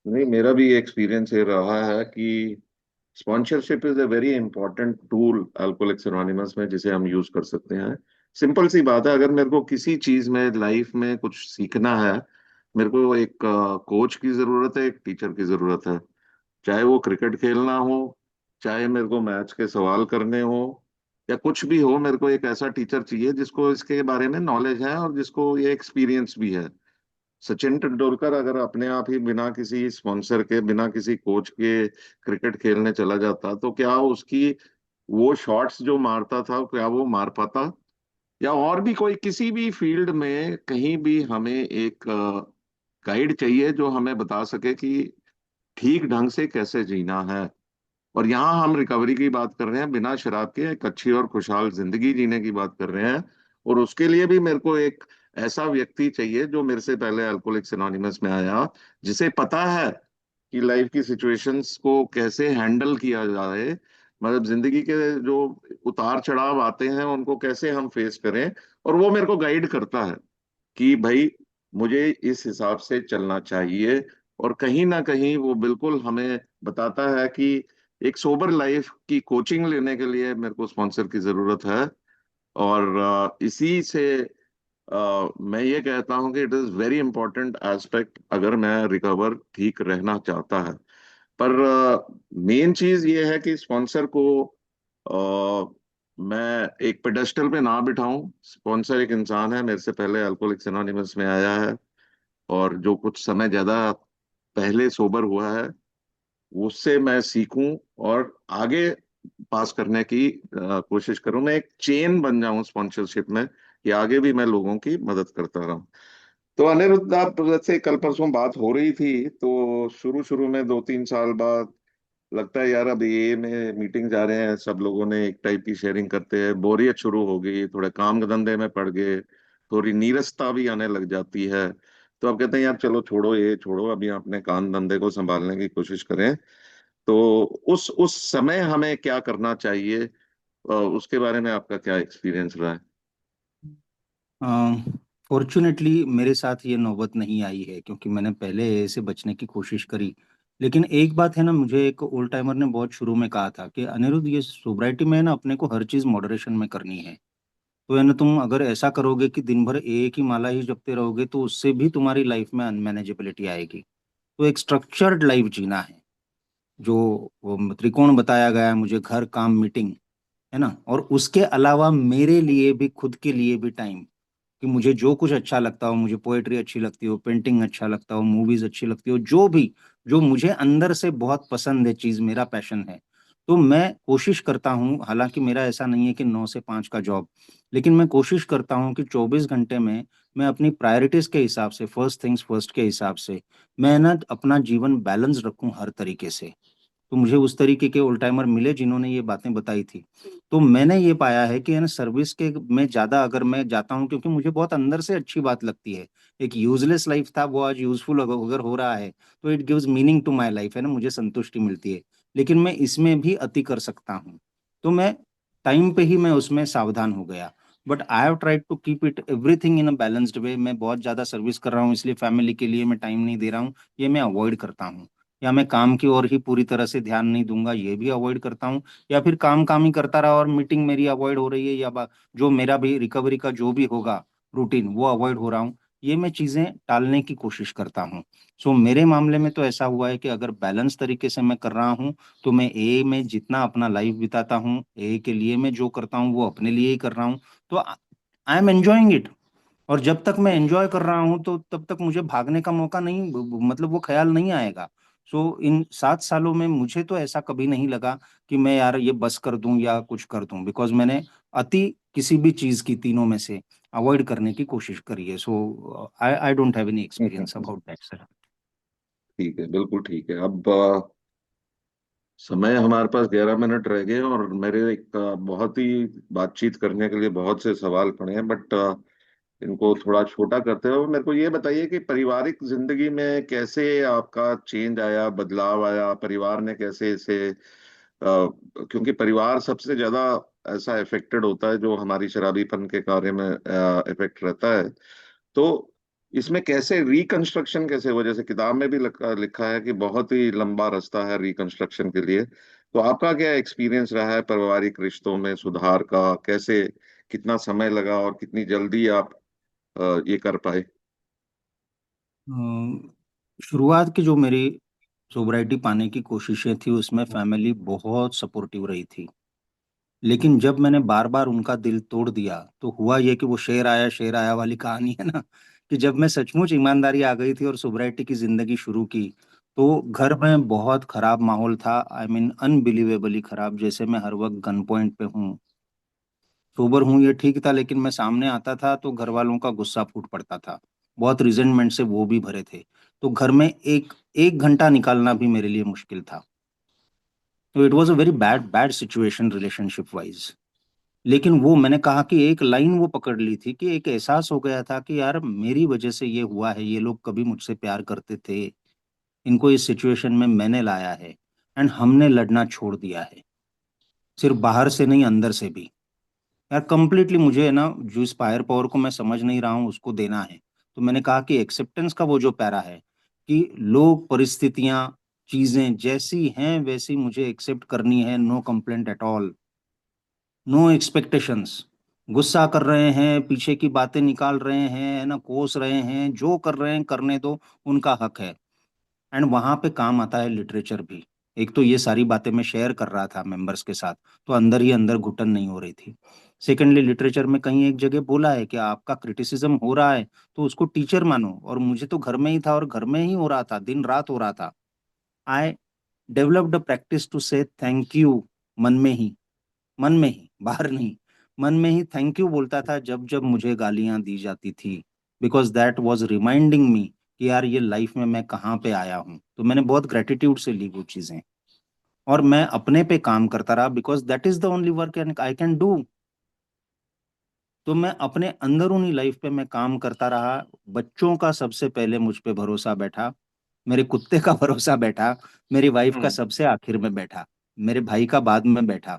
नहीं, मेरा भी एक्सपीरियंस ये रहा है कि sponsorship is a very important tool alcoholics anonymous में, जिसे हम यूज कर सकते हैं। सिंपल सी बात है, अगर मेरे को किसी चीज में लाइफ में कुछ सीखना है, मेरे को एक कोच की जरूरत है, एक टीचर की जरूरत है। चाहे वो क्रिकेट खेलना हो, चाहे मेरे को मैथ्स के सवाल करने हो, या कुछ भी हो, मेरे को एक ऐसा टीचर चाहिए जिसको इसके बारे में नॉलेज है और जिसको ये एक्सपीरियंस भी है। सचिन तेंदुलकर अगर अपने आप ही बिना किसी स्पॉन्सर के, बिना किसी कोच के क्रिकेट खेलने चला जाता, तो क्या उसकी वो शॉट्स जो मारता था क्या वो मार पाता? या और भी कोई किसी भी फील्ड में कहीं भी हमें एक गाइड चाहिए जो हमें बता सके कि ठीक ढंग से कैसे जीना है। और यहाँ हम रिकवरी की बात कर रहे हैं, बिना शराब के एक अच्छी और खुशहाल जिंदगी जीने की बात कर रहे हैं। और उसके लिए भी मेरे को एक ऐसा व्यक्ति चाहिए जो मेरे से पहले अल्कोहलिक्स एनोनिमस में आया, जिसे पता है कि लाइफ की सिचुएशंस को कैसे हैंडल किया जाए, मतलब जिंदगी के जो उतार चढ़ाव आते हैं उनको कैसे हम फेस करें। और वो मेरे को गाइड करता है कि भाई मुझे इस हिसाब से चलना चाहिए। और कहीं ना कहीं वो बिल्कुल हमें बताता है कि एक सोबर लाइफ की कोचिंग लेने के लिए मेरे को स्पॉन्सर की जरूरत है। और इसी से मैं ये कहता हूँ कि it is very important aspect अगर मैं रिकवर ठीक रहना चाहता है। पर मेन चीज ये है कि स्पॉन्सर को मैं एक पेडेस्टल पे ना बिठाऊं। स्पॉन्सर एक इंसान है, मेरे से पहले अल्कोहलिक्स एनोनिमस में आया है, और जो कुछ समय ज्यादा पहले सोबर हुआ है उससे मैं सीखूं और आगे पास करने की कोशिश करूं, मैं एक चेन बन जाऊं स्पॉन्सरशिप में, कि आगे भी मैं लोगों की मदद करता रहूं। तो अनिरुद्ध, आप जैसे कल परसों बात हो रही थी, तो शुरू शुरू में 2-3 साल बाद लगता है यार अब ये में मीटिंग जा रहे हैं, सब लोगों ने एक टाइप की शेयरिंग करते हैं, बोरियत शुरू हो गई, थोड़े काम धंधे में पड़ गए, थोड़ी नीरसता भी आने लग जाती है। तो अब कहते हैं यार चलो छोड़ो, ये छोड़ो, अभी अपने काम धंधे को संभालने की कोशिश करें। तो उस समय हमें क्या करना चाहिए, उसके बारे में आपका क्या एक्सपीरियंस रहा है? फॉर्चुनेटली मेरे साथ ये नौबत नहीं आई है, क्योंकि मैंने पहले ऐसे बचने की कोशिश करी। लेकिन एक बात है ना, मुझे एक ओल्ड टाइमर ने बहुत शुरू में कहा था कि अनिरुद्ध, ये सोब्राइटी में है ना, अपने को हर चीज मॉडरेशन में करनी है। तो है ना, तुम अगर ऐसा करोगे कि दिन भर एक ही माला ही जपते रहोगे, तो उससे भी तुम्हारी लाइफ में अनमैनेजेबिलिटी आएगी। तो एक स्ट्रक्चर्ड लाइफ जीना है, जो वो त्रिकोण बताया गया है मुझे, घर काम मीटिंग, है ना। और उसके अलावा मेरे लिए भी, खुद के लिए भी टाइम, कि मुझे जो कुछ अच्छा लगता हो, मुझे पोएट्री अच्छी लगती हो, पेंटिंग अच्छा लगता हो, मूवीज अच्छी लगती हो, जो भी, जो मुझे अंदर से बहुत पसंद है चीज, मेरा पैशन है, तो मैं कोशिश करता हूँ। हालांकि मेरा ऐसा नहीं है कि 9 से 5 का जॉब, लेकिन मैं कोशिश करता हूँ कि 24 घंटे में मैं अपनी प्रायोरिटीज के हिसाब से, फर्स्ट थिंग्स फर्स्ट के हिसाब से, मैं ना अपना जीवन बैलेंस रखूं हर तरीके से। तो मुझे उस तरीके के ओल्ड टाइमर मिले जिन्होंने ये बातें बताई थी। तो मैंने ये पाया है कि है ना, सर्विस के में ज्यादा अगर मैं जाता हूँ, क्योंकि मुझे बहुत अंदर से अच्छी बात लगती है। एक यूजलेस लाइफ था, वो आज यूजफुल अगर हो रहा है, तो it gives meaning to my life, है ना, मुझे संतुष्टि मिलती है। लेकिन मैं इसमें भी अति कर सकता हूँ, तो मैं टाइम पे ही मैं उसमें सावधान हो गया। But I have tried to keep it everything in a balanced way. मैं बहुत ज्यादा सर्विस कर रहा हूँ, इसलिए फैमिली के लिए मैं टाइम नहीं दे रहा हूँ, ये मैं अवॉइड करता हूँ। या मैं काम की ओर ही पूरी तरह से ध्यान नहीं दूंगा, ये भी अवॉइड करता हूँ। या फिर काम काम ही करता रहा और मीटिंग मेरी अवॉइड हो रही है, या जो मेरा भी रिकवरी का जो भी होगा रूटीन, वो अवॉइड हो रहा हूँ। ये मैं चीजें टालने की कोशिश करता हूँ। सो मेरे मामले में तो ऐसा हुआ है कि अगर बैलेंस तरीके से मैं कर रहा हूँ, तो मैं ए में जितना अपना लाइफ बिताता हूँ, ए के लिए मैं जो करता हूँ वो अपने लिए ही कर रहा हूँ। तो आई एम एंजॉइंग इट। और जब तक मैं एंजॉय कर रहा हूं, तो तब तक मुझे भागने का मौका नहीं, मतलब वो ख्याल नहीं आएगा। सो इन 7 सालों में मुझे तो ऐसा कभी नहीं लगा कि मैं यार ये बस कर दूं या कुछ कर दूं, बिकॉज मैंने अति किसी भी चीज की तीनों में से अवॉइड करने की कोशिश करी है। So I I don't have any experience about that, sir. ठीक है, बिल्कुल ठीक है। अब समय हमारे पास 11 मिनट रह गए हैं, और मेरे एक बहुत ही बातचीत करने के लिए बहुत से सवाल पड़े हैं, बट इनको थोड़ा छोटा करते हुए मेरे को ये बताइए कि पारिवारिक जिंदगी में कैसे आपका चेंज आया, बदलाव आया, परिवार ने कैसे इसे क्योंकि परिवार सबसे ज्यादा ऐसा इफेक्टेड होता है जो हमारी शराबीपन के कार्य में इफेक्ट रहता है। तो इसमें कैसे रिकंस्ट्रक्शन कैसे हुआ, जैसे किताब में भी लिखा है कि बहुत ही लंबा रास्ता है रिकंस्ट्रक्शन के लिए। तो आपका क्या एक्सपीरियंस रहा है पारिवारिक रिश्तों में सुधार का, कैसे, कितना समय लगा और कितनी जल्दी आप ये कर पाए? शुरुआत की जो मेरी सोब्राइटी पाने की कोशिशें थी, उसमें फैमिली बहुत सपोर्टिव रही थी। लेकिन जब मैंने बार बार उनका दिल तोड़ दिया, तो हुआ ये कि वो शेर आया वाली कहानी है ना, कि जब मैं सचमुच ईमानदारी आ गई थी और सोब्राइटी की जिंदगी शुरू की, तो घर में बहुत खराब माहौल था। आई मीन अनबिलीवेबली खराब, जैसे मैं हर वक्त गन पॉइंट पे हूँ। सोबर हूँ ये ठीक था, लेकिन मैं सामने आता था तो घर वालों का गुस्सा फूट पड़ता था। बहुत रिजेंटमेंट से वो भी भरे थे। तो घर में एक एक घंटा निकालना भी मेरे लिए मुश्किल था। तो it was a very bad bad situation relationship wise. लेकिन वो, मैंने कहा कि एक लाइन वो पकड़ ली थी, कि एक एहसास हो गया था कि यार मेरी वजह से ये हुआ है, ये लोग कभी मुझसे प्यार करते थे, इनको इस सिचुएशन में मैंने लाया है, एंड हमने लड़ना छोड़ दिया है। सिर्फ बाहर से नहीं, अंदर से भी। यार कंप्लीटली मुझे है ना, जो इस फायर पावर को मैं समझ नहीं रहा हूँ उसको देना है। तो मैंने कहा कि एक्सेप्टेंस का वो जो पैरा है, कि लोग, परिस्थितियां, चीजें जैसी हैं वैसी मुझे एक्सेप्ट करनी है, no complaint at all, no expectations. गुस्सा कर रहे हैं, पीछे की बातें निकाल रहे हैं, है ना, कोस रहे हैं, जो कर रहे हैं करने दो, उनका हक है। एंड वहां पे काम आता है लिटरेचर भी। एक तो ये सारी बातें मैं शेयर कर रहा था मेंबर्स के साथ, तो अंदर ही अंदर घुटन नहीं हो रही थी। सेकेंडली, लिटरेचर में कहीं एक जगह बोला है कि आपका क्रिटिसिज्म हो रहा है तो उसको टीचर मानो, और मुझे तो घर में ही था और घर में ही हो रहा था, दिन रात हो रहा था। I developed a practice to say thank you मन में ही, बाहर नहीं, मन में ही थैंक यू बोलता था जब जब मुझे गालियां दी जाती थी, because that was reminding me कि यार ये लाइफ में मैं कहाँ पे आया हूँ। तो मैंने बहुत ग्रेटिट्यूड से ली वो चीजें, और मैं अपने पे काम करता रहा, because that is the only work I can do. तो मैं अपने अंदरूनी लाइफ पे मैं काम करता रहा। बच्चों का सबसे पहले मुझ पे भरोसा बैठा, मेरे कुत्ते का भरोसा बैठा, मेरी वाइफ का सबसे आखिर में बैठा, मेरे भाई का बाद में बैठा।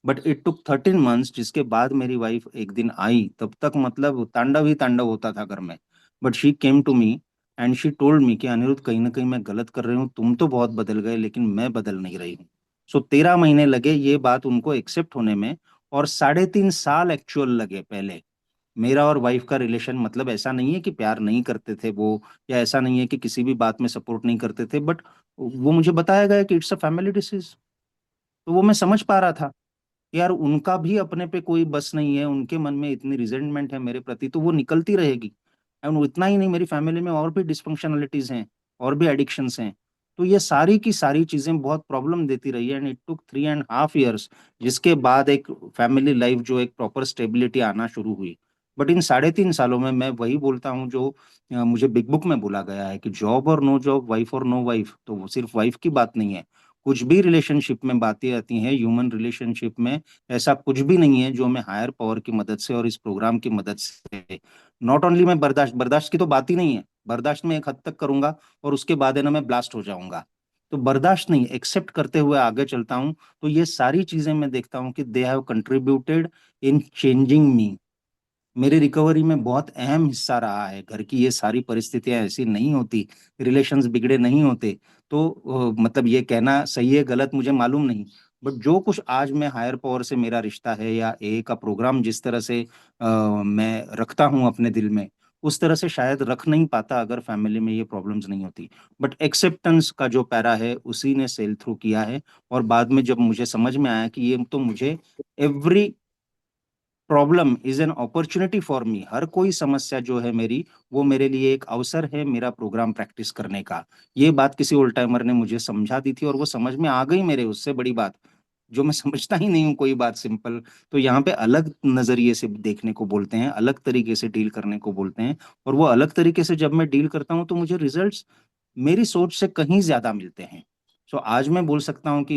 बट इट टुक 13 months, जिसके बाद मेरी वाइफ एक दिन आई, तब तक मतलब तांडव ही तांडव होता था घर में। But she came to me and she told me कि अनिरुद्ध, कहीं ना कहीं मैं गलत कर रही हूँ, तुम तो बहुत बदल गए लेकिन मैं बदल नहीं रही हूँ। सो 13 महीने लगे ये बात उनको एक्सेप्ट होने में, और 3.5 साल एक्चुअल लगे पहले। मेरा और वाइफ का रिलेशन मतलब ऐसा नहीं है कि प्यार नहीं करते थे वो, या ऐसा नहीं है कि किसी भी बात में सपोर्ट नहीं करते थे, बट वो मुझे बताया गया कि इट्स अ फैमिली डिसीज। तो वो मैं समझ पा रहा था, यार उनका भी अपने पे कोई बस नहीं है, उनके मन में इतनी रिजेंटमेंट है मेरे प्रति, तो वो निकलती रहेगी। एंड इतना ही नहीं, मेरी फैमिली में और भी डिस्फंक्शनलिटीज हैं, और भी एडिक्शंस हैं। तो ये सारी की सारी चीजें बहुत प्रॉब्लम देती रही है, एंड इट टुक 3.5 years, जिसके बाद एक फैमिली लाइफ जो एक प्रॉपर स्टेबिलिटी आना शुरू हुई। बट इन 3.5 सालों में मैं वही बोलता हूँ जो मुझे बिग बुक में बोला गया है कि जॉब और नो जॉब, वाइफ और नो वाइफ, तो वो सिर्फ वाइफ की बात नहीं है। कुछ भी रिलेशनशिप में बातें आती हैं, ह्यूमन रिलेशनशिप में ऐसा कुछ भी नहीं है जो मैं हायर पावर की मदद से और इस प्रोग्राम की मदद से, नॉट ओनली मैं बर्दाश्त बर्दाश्त की तो बात ही नहीं है, बर्दाश्त में एक हद तक करूंगा और उसके बाद है ना मैं ब्लास्ट हो जाऊंगा। तो बर्दाश्त नहीं, एक्सेप्ट करते हुए आगे चलता हूं। तो ये सारी चीजें मैं देखता हूं कि they have contributed in changing me. मेरी रिकवरी में बहुत अहम हिस्सा रहा है। घर की ये सारी परिस्थितियां ऐसी नहीं होती, रिलेशंस बिगड़े नहीं होते। तो मतलब ये कहना सही है गलत मुझे मालूम नहीं, बट जो कुछ आज मैं हायर पावर से मेरा रिश्ता है, या ए का प्रोग्राम जिस तरह से मैं रखता हूं अपने दिल में, उस तरह से शायद रख नहीं पाता अगर फैमिली में ये प्रॉब्लम्स नहीं होती। बट एक्सेप्टेंस का जो पैरा है उसी ने सेल थ्रू किया है। और बाद में जब मुझे समझ में आया कि ये तो मुझे, every problem is an opportunity for me, हर कोई समस्या जो है मेरी, वो मेरे लिए एक अवसर है मेरा प्रोग्राम प्रैक्टिस करने का। ये बात किसी ओल्ड टाइमर ने मुझे समझा दी थी, और वो समझ में आ गई मेरे, उससे बड़ी बात जो मैं समझता ही नहीं हूँ कोई बात सिंपल। तो यहाँ पे अलग नजरिए से देखने को बोलते हैं, अलग तरीके से डील करने को बोलते हैं, और वो अलग तरीके से जब मैं डील करता हूँ तो मुझे रिजल्ट्स मेरी सोच से कहीं ज्यादा मिलते हैं। सो आज मैं बोल सकता हूँ कि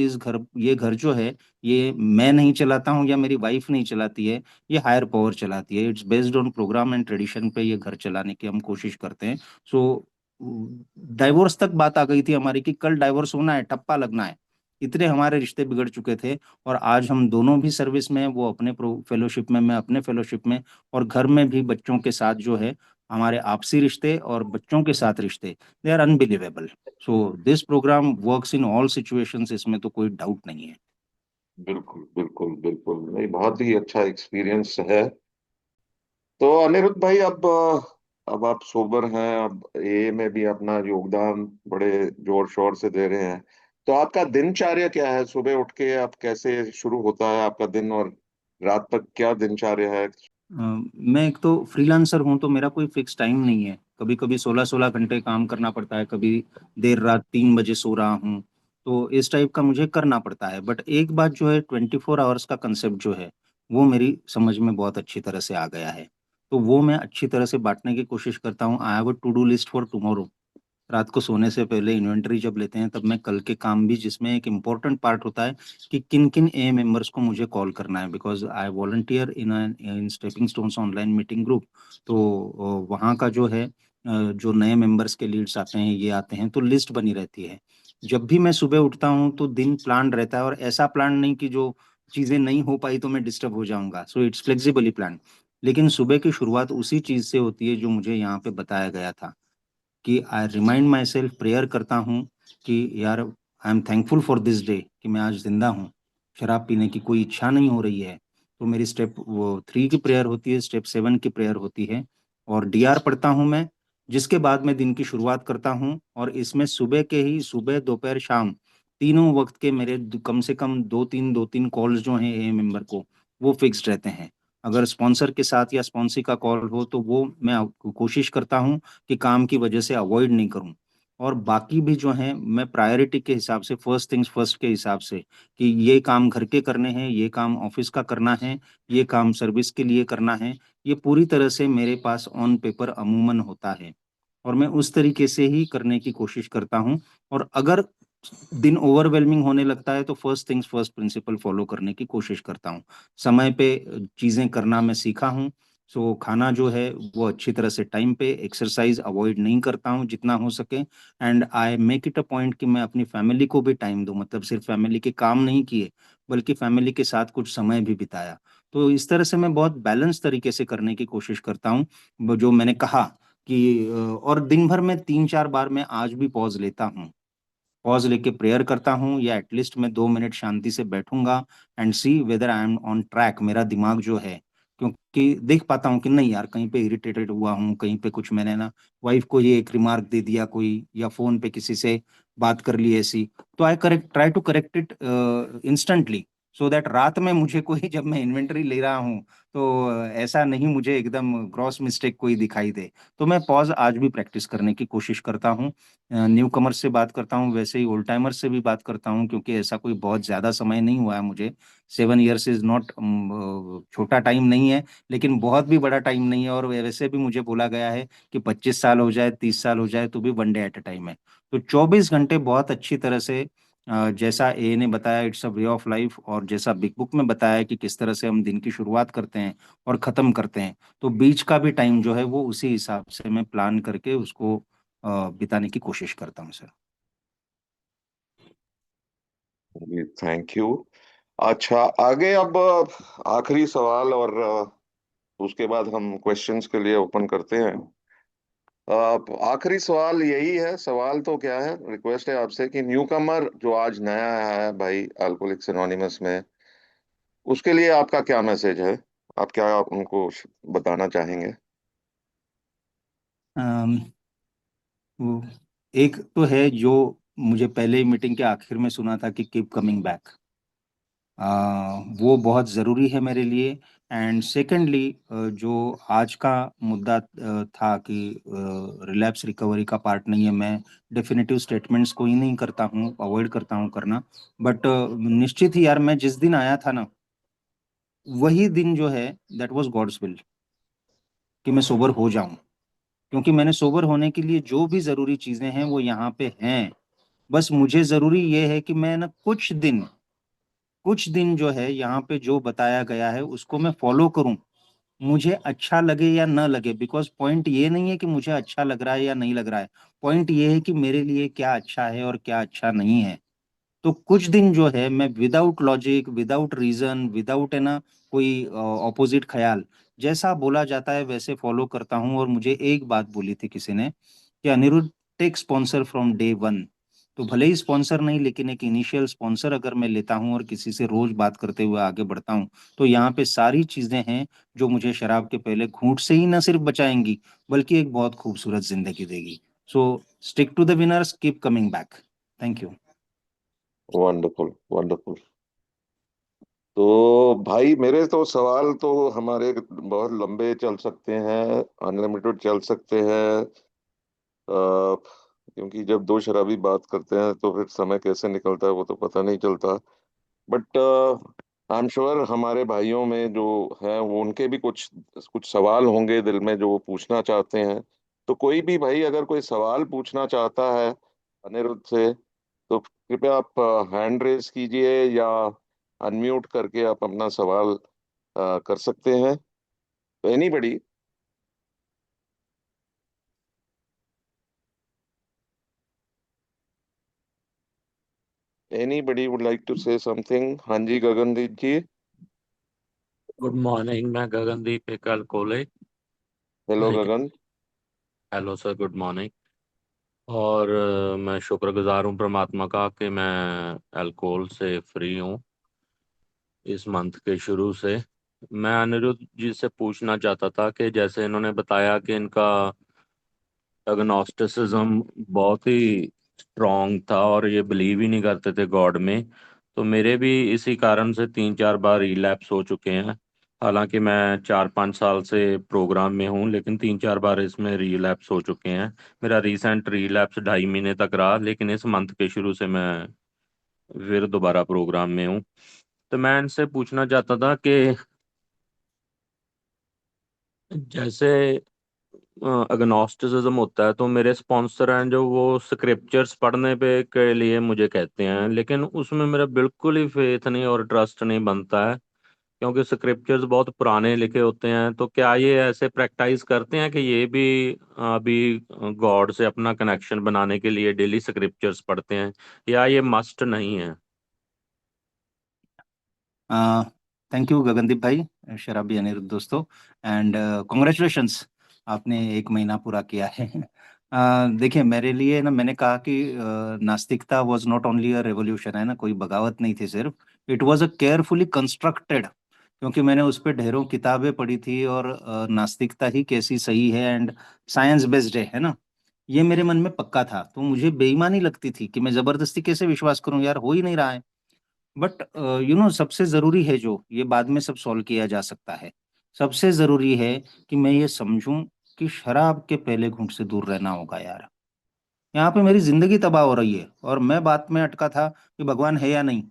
ये घर जो है, ये मैं नहीं चलाता हूँ या मेरी वाइफ नहीं चलाती है, ये हायर पावर चलाती है। It's based on program and tradition पे ये घर चलाने की हम कोशिश करते हैं। सो डाइवोर्स तक बात आ गई थी हमारी कि कल डाइवोर्स होना है, ठप्पा लगना है, इतने हमारे रिश्ते बिगड़ चुके थे। और आज हम दोनों भी सर्विस में हैं, वो अपने फेलोशिप में, मैं अपने फेलोशिप में, और घर में भी बच्चों के साथ जो है, हमारे आपसी रिश्ते और बच्चों के साथ रिश्ते, they are unbelievable. So this program works in all situations, इसमें तो कोई डाउट नहीं है। बिल्कुल बिल्कुल बिल्कुल, नहीं बहुत ही अच्छा एक्सपीरियंस है। तो अनिरुद्ध भाई, अब आप सोबर हैं, अब ए में भी अपना योगदान बड़े जोर शोर से दे रहे हैं। तो आपका दिनचर्या क्या है? सुबह उठ के आप कैसे शुरू होता है आपका दिन, और रात तक क्या दिनचर्या है? मैं एक तो फ्रीलांसर हूं, तो मेरा कोई फिक्स टाइम नहीं है। कभी कभी 16-16 घंटे काम करना पड़ता है, कभी देर रात 3 बजे सो रहा हूँ। तो इस टाइप का मुझे करना पड़ता है। बट एक बात जो है, 24 आवर्स का कंसेप्ट जो है, वो मेरी समझ में बहुत अच्छी तरह से आ गया है। तो वो मैं अच्छी तरह से बांटने की कोशिश करता हूँ। I have a to do list for tomorrow. रात को सोने से पहले इन्वेंटरी जब लेते हैं, तब मैं कल के काम भी, जिसमें एक इम्पोर्टेंट पार्ट होता है कि किन किन ए मेंबर्स को मुझे कॉल करना है, because I volunteer in stepping stones online meeting group. तो वहाँ का जो है, जो नए मेंबर्स के लीड्स आते हैं, ये आते हैं, तो लिस्ट बनी रहती है। जब भी मैं सुबह उठता हूँ तो दिन प्लान रहता है, और ऐसा प्लान नहीं कि जो चीज़ें नहीं हो पाई तो मैं डिस्टर्ब हो जाऊंगा। So it's flexibly plan. लेकिन सुबह की शुरुआत उसी चीज़ से होती है जो मुझे यहाँ पे बताया गया था, कि I remind my self, prayer करता हूँ कि यार I am thankful for this day, कि मैं आज जिंदा हूँ, शराब पीने की कोई इच्छा नहीं हो रही है। तो मेरी स्टेप वो 3 की प्रेयर होती है, स्टेप 7 की प्रेयर होती है, और डीआर पढ़ता हूँ मैं, जिसके बाद मैं दिन की शुरुआत करता हूँ। और इसमें सुबह के ही, सुबह दोपहर शाम, तीनों वक्त के मेरे कम से कम दो तीन कॉल्स जो हैं ए मेंबर को, वो फिक्स्ड रहते हैं। अगर स्पॉन्सर के साथ या स्पॉन्सी का कॉल हो तो वो मैं कोशिश करता हूँ कि काम की वजह से अवॉइड नहीं करूं। और बाकी भी जो हैं मैं प्रायोरिटी के हिसाब से, फर्स्ट थिंग्स फर्स्ट के हिसाब से, कि ये काम घर के करने हैं, ये काम ऑफिस का करना है, ये काम सर्विस के लिए करना है, ये पूरी तरह से मेरे पास ऑन पेपर अमूमन होता है और मैं उस तरीके से ही करने की कोशिश करता हूँ। और अगर दिन ओवरवेलमिंग होने लगता है तो first things first principle follow करने की कोशिश करता हूँ। समय पे चीजें करना मैं सीखा हूँ। सो खाना जो है वो अच्छी तरह से टाइम पे, एक्सरसाइज अवॉइड नहीं करता हूँ जितना हो सके, and I make it a point कि मैं अपनी फैमिली को भी टाइम दूं, मतलब सिर्फ फैमिली के काम नहीं किए बल्कि फैमिली के साथ कुछ समय भी बिताया। तो इस तरह से मैं बहुत बैलेंस तरीके से करने की कोशिश करता हूँ। जो मैंने कहा कि और दिन भर में 3-4 बार मैं आज भी पॉज लेता हूँ, पॉज लेके प्रेयर करता हूँ, या एटलीस्ट मैं 2 मिनट शांति से बैठूंगा and see whether I am on track, मेरा दिमाग जो है, क्योंकि देख पाता हूँ कि नहीं यार कहीं पे इरिटेटेड हुआ हूँ, कहीं पे कुछ मैंने ना वाइफ को ये एक रिमार्क दे दिया कोई, या फोन पे किसी से बात कर ली ऐसी, तो I correct try to correct it instantly, so that रात में मुझे कोई जब मैं इन्वेंटरी ले रहा हूँ तो ऐसा नहीं मुझे एकदम ग्रॉस मिस्टेक कोई दिखाई दे। तो मैं पॉज आज भी प्रैक्टिस करने की कोशिश करता हूँ। न्यू कमर से बात करता हूँ, वैसे ही ओल्ड टाइमर से भी बात करता हूँ, क्योंकि ऐसा कोई बहुत ज्यादा समय नहीं हुआ है मुझे। 7 इयर्स इज नॉट छोटा टाइम नहीं है, लेकिन बहुत भी बड़ा टाइम नहीं है, और वैसे भी मुझे बोला गया है कि 25 साल हो जाए 30 साल हो जाए तो भी one day at a time है। तो 24 घंटे बहुत अच्छी तरह से, जैसा ए ने बताया it's a way of life, और जैसा बिग बुक में बताया है कि किस तरह से हम दिन की शुरुआत करते हैं और खत्म करते हैं, तो बीच का भी टाइम जो है वो उसी हिसाब से मैं प्लान करके उसको बिताने की कोशिश करता हूँ सर। Ji thank you. अच्छा, आगे अब आखिरी सवाल, और उसके बाद हम क्वेश्चंस के लिए ओपन करते हैं। आखिरी सवाल यही है, सवाल तो क्या है, रिक्वेस्ट है आपसे कि न्यू कमर जो आज नया आया है भाई अल्कोहलिक्स एनोनिमस में, उसके लिए आपका क्या मैसेज है? आप क्या उनको बताना चाहेंगे? अम, वो एक तो है जो मुझे पहले ही मीटिंग के आखिर में सुना था कि कीप कमिंग बैक, वो बहुत ज़रूरी है मेरे लिए। एंड सेकेंडली जो आज का मुद्दा था कि रिलैप्स रिकवरी का पार्ट नहीं है, मैं डेफिनेटिव स्टेटमेंट्स कोई नहीं करता हूँ, अवॉइड करता हूँ करना, बट निश्चित ही यार मैं जिस दिन आया था ना वही दिन जो है दैट वाज गॉड्स विल कि मैं सोबर हो जाऊं, क्योंकि मैंने सोबर होने के लिए जो भी ज़रूरी चीज़ें हैं वो यहाँ पे हैं। बस मुझे ज़रूरी ये है कि मैं ना कुछ दिन जो है यहाँ पे जो बताया गया है उसको मैं फॉलो करूं, मुझे अच्छा लगे या ना लगे, बिकॉज पॉइंट ये नहीं है कि मुझे अच्छा लग रहा है या नहीं लग रहा है, पॉइंट ये है कि मेरे लिए क्या अच्छा है और क्या अच्छा नहीं है। तो कुछ दिन जो है मैं without logic, without reason, without है ना कोई ऑपोजिट ख्याल, जैसा बोला जाता है वैसे फॉलो करता हूँ। और मुझे एक बात बोली थी किसी ने कि Anirudh, take sponsor from day one. तो भले ही स्पॉन्सर नहीं, लेकिन एक इनिशियल स्पॉन्सर अगर मैं लेता हूँ और किसी से रोज बात करते हुए आगे बढ़ता हूँ, तो यहाँ पे सारी चीजें हैं जो मुझे शराब के पहले घूंट से ही न सिर्फ बचाएंगी बल्कि एक बहुत खूबसूरत जिंदगी देगी। So stick to the winners, keep coming back. Thank you. Wonderful wonderful. तो भाई मेरे तो सवाल तो हमारे बहुत लंबे चल सकते हैं, अनलिमिटेड चल सकते हैं, क्योंकि जब दो शराबी बात करते हैं तो फिर समय कैसे निकलता है वो तो पता नहीं चलता। बट आई एम श्योर हमारे भाइयों में जो है वो उनके भी कुछ कुछ सवाल होंगे दिल में जो वो पूछना चाहते हैं। तो कोई भी भाई अगर कोई सवाल पूछना चाहता है अनिरुद्ध से, तो कृपया आप हैंड रेस कीजिए या अनम्यूट करके आप अपना सवाल कर सकते हैं। तो anybody, anybody would like to say something? हाँ जी गगनदीप जी। Good morning. मैं गगनदीप एकल कोले। हेलो मैं Gagan. Hello sir, good morning. और मैं शुक्रगुजार हूँ परमात्मा का कि मैं अल्कोहल से फ्री हूँ इस मंथ के शुरू से। मैं अनिरुद्ध जी से पूछना चाहता था कि जैसे इन्होंने बताया कि इनका एग्नोस्टिसिज्म बहुत ही स्ट्रांग था और ये बिलीव ही नहीं करते थे गॉड में, तो मेरे भी इसी कारण से 3-4 बार रिलैप्स हो चुके हैं। हालांकि मैं 4-5 साल से प्रोग्राम में हूँ, लेकिन 3-4 बार इसमें रीलैप्स हो चुके हैं। मेरा रीसेंट रीलैप्स 2.5 महीने तक रहा, लेकिन इस मंथ के शुरू से मैं फिर दोबारा प्रोग्राम में हूँ। तो मैं इनसे पूछना चाहता था कि जैसे अग्नोस्टिसिज्म होता है, तो मेरे स्पॉन्सर हैं जो वो स्क्रिप्चर्स पढ़ने पे के लिए मुझे कहते हैं, लेकिन उसमें मेरा बिल्कुल ही फेथ नहीं और ट्रस्ट नहीं बनता है, क्योंकि स्क्रिप्चर्स बहुत पुराने लिखे होते हैं। तो क्या ये ऐसे प्रैक्टिस करते हैं कि ये भी अभी गॉड से अपना कनेक्शन बनाने के लिए डेली स्क्रिप्चर्स पढ़ते हैं, या ये मस्ट नहीं है? थैंक यू गगनदीप भाई, शराबी अनिरुद्ध दोस्तों, एंड कॉन्ग्रेचुलेशंस, आपने 1 महीना पूरा किया है। देखिए, मेरे लिए ना, मैंने कहा कि नास्तिकता was not only a revolution, है ना, कोई बगावत नहीं थी सिर्फ, it was a carefully constructed, क्योंकि मैंने उस पर ढेरों किताबें पढ़ी थी, और नास्तिकता ही कैसी सही है एंड साइंस बेस्ड है ना, ये मेरे मन में पक्का था। तो मुझे बेईमानी लगती थी कि मैं जबरदस्ती कैसे विश्वास करूं, यार हो ही नहीं रहा है। बट सबसे जरूरी है, जो ये बाद में सब सॉल्व किया जा सकता है, सबसे जरूरी है कि मैं ये समझूं कि शराब के पहले घूंट से दूर रहना होगा यार। यहाँ पे मेरी जिंदगी तबाह हो रही है, और मैं बात में अटका था कि भगवान है या नहीं।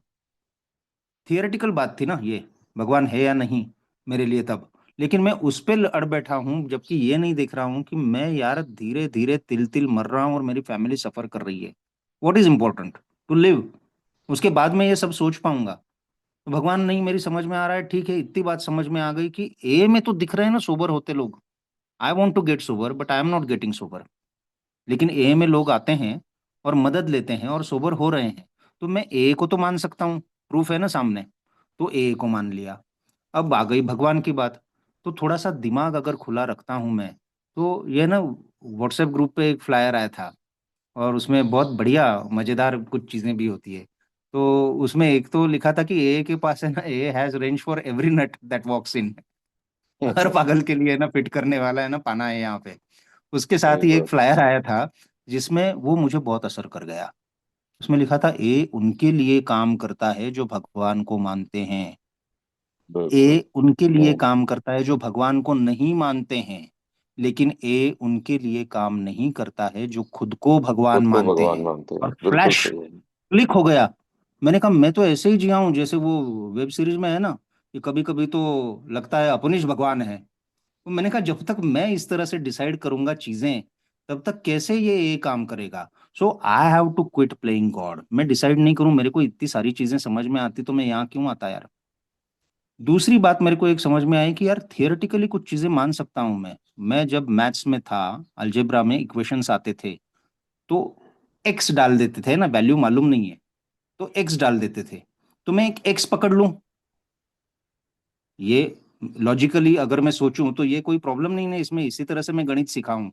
थियोरेटिकल बात थी ना ये, भगवान है या नहीं मेरे लिए तब। लेकिन मैं उस पे अड़ बैठा हूँ, जबकि ये नहीं देख रहा हूँ कि मैं यार धीरे धीरे तिल तिल मर रहा हूँ और मेरी फैमिली सफर कर रही है। What is important? To live. उसके बाद मैं ये सब सोच पाऊंगा। तो भगवान नहीं, मेरी समझ में आ रहा है, ठीक है, इतनी बात समझ में आ गई कि ए में तो दिख रहे हैं ना सोबर होते लोग। I want to get sober but I am not getting sober. लेकिन ए में लोग आते हैं और मदद लेते हैं और सोबर हो रहे हैं। तो मैं ए को तो मान सकता हूँ, प्रूफ है ना सामने। तो ए को मान लिया। अब आ गई भगवान की बात। तो थोड़ा सा दिमाग अगर खुला रखता हूं मैं, तो ये ना, व्हाट्सएप ग्रुप पे एक फ्लायर आया था, और उसमें बहुत बढ़िया मजेदार कुछ चीजें भी होती है। तो उसमें एक तो लिखा था कि ए के पास है ना, a has range for every nut that walks in. हर अच्छा। पागल के लिए ना फिट करने वाला है ना पाना है यहाँ पे। उसके साथ सही ही एक बात। फ्लायर आया था, जिसमें वो मुझे बहुत असर कर गया। उसमें लिखा था, ए उनके लिए काम करता है जो भगवान को मानते हैं। बिल्कुल। ए उनके लिए हम्म। काम करता है जो भगवान को नहीं मानते हैं। लेकिन ए उनके लिए काम नहीं करता है जो खुद को भगवान खुद को मानते भगवान हैं। मानते हैं, और बिल्कुल फ्लैश सही है। क्लिक हो गया। मैंने कहा, मैं तो ऐसे ही जिया हूं जैसे वो वेब सीरीज में है ना, कि कभी कभी तो लगता है अपनिश भगवान है। तो मैंने कहा, जब तक मैं इस तरह से डिसाइड करूंगा चीजें, तब तक कैसे ये काम करेगा। So I have to quit playing God. मैं डिसाइड नहीं करूं, मेरे को इतनी सारी चीजें समझ में आती, तो मैं यहाँ क्यों आता यार। दूसरी बात मेरे को एक समझ में आई कि यार थियोरेटिकली कुछ चीजें मान सकता हूं मैं जब मैथ्स में था, अलजेब्रा में इक्वेशंस आते थे, तो एक्स डाल देते थे ना, वैल्यू मालूम नहीं है, तो एक्स डाल देते थे। तो मैं एक एक्स पकड़ लूं, ये लॉजिकली अगर मैं सोचूं तो ये कोई प्रॉब्लम नहीं है इसमें, इसी तरह से मैं गणित सिखाऊं।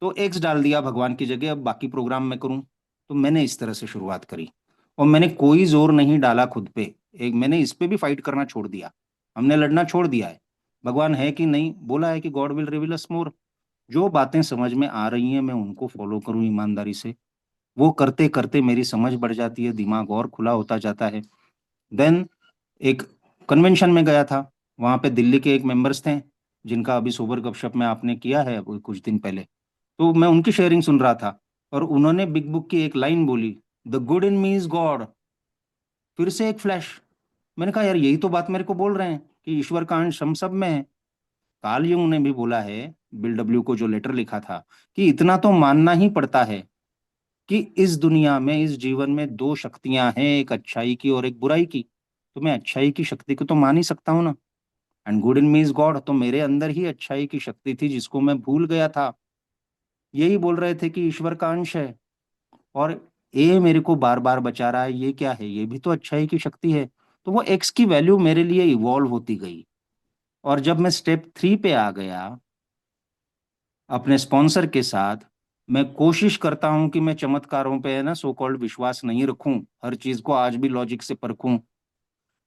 तो एक्स डाल दिया भगवान की जगह, अब बाकी प्रोग्राम मैं करूं। तो मैंने इस तरह से शुरुआत करी, और मैंने कोई जोर नहीं डाला खुद पे। एक मैंने इस पे भी फाइट करना छोड़ दिया, हमने लड़ना छोड़ दिया है। भगवान है कि नहीं, बोला है कि गॉड विल रिवील अस मोर। जो बातें समझ में आ रही हैं मैं उनको फॉलो करूं ईमानदारी से। वो करते करते मेरी समझ बढ़ जाती है, दिमाग और खुला होता जाता है। देन एक कन्वेंशन में गया था, वहां पे दिल्ली के एक मेंबर्स थे, जिनका अभी सोबर गपशप में आपने किया है अभी कुछ दिन पहले। तो मैं उनकी शेयरिंग सुन रहा था, और उन्होंने बिग बुक की एक लाइन बोली, the good in me is God. फिर से एक फ्लैश। मैंने कहा, यार यही तो बात मेरे को बोल रहे हैं कि ईश्वर का अंश हम सब में है। कार्ल युंग ने भी बोला है, बिल डब्ल्यू को जो लेटर लिखा था, कि इतना तो मानना ही पड़ता है कि इस दुनिया में, इस जीवन में दो शक्तियां हैं, एक अच्छाई की और एक बुराई की। तो मैं अच्छाई की शक्ति को तो मान ही सकता हूं ना। And good in me is God, तो मेरे अंदर ही अच्छाई की शक्ति थी जिसको मैं भूल गया था। यही बोल रहे थे कि ईश्वर का अंश है, और ए मेरे को बार बार बचा रहा है, ये क्या है, ये भी तो अच्छाई की शक्ति है। तो वो एक्स की वैल्यू मेरे लिए इवॉल्व होती गई। और जब मैं स्टेप 3 पे आ गया अपने स्पॉन्सर के साथ, मैं कोशिश करता हूं कि मैं चमत्कारों पे, है ना, सो कॉल्ड विश्वास नहीं रखूं, हर चीज को आज भी लॉजिक से परखूं।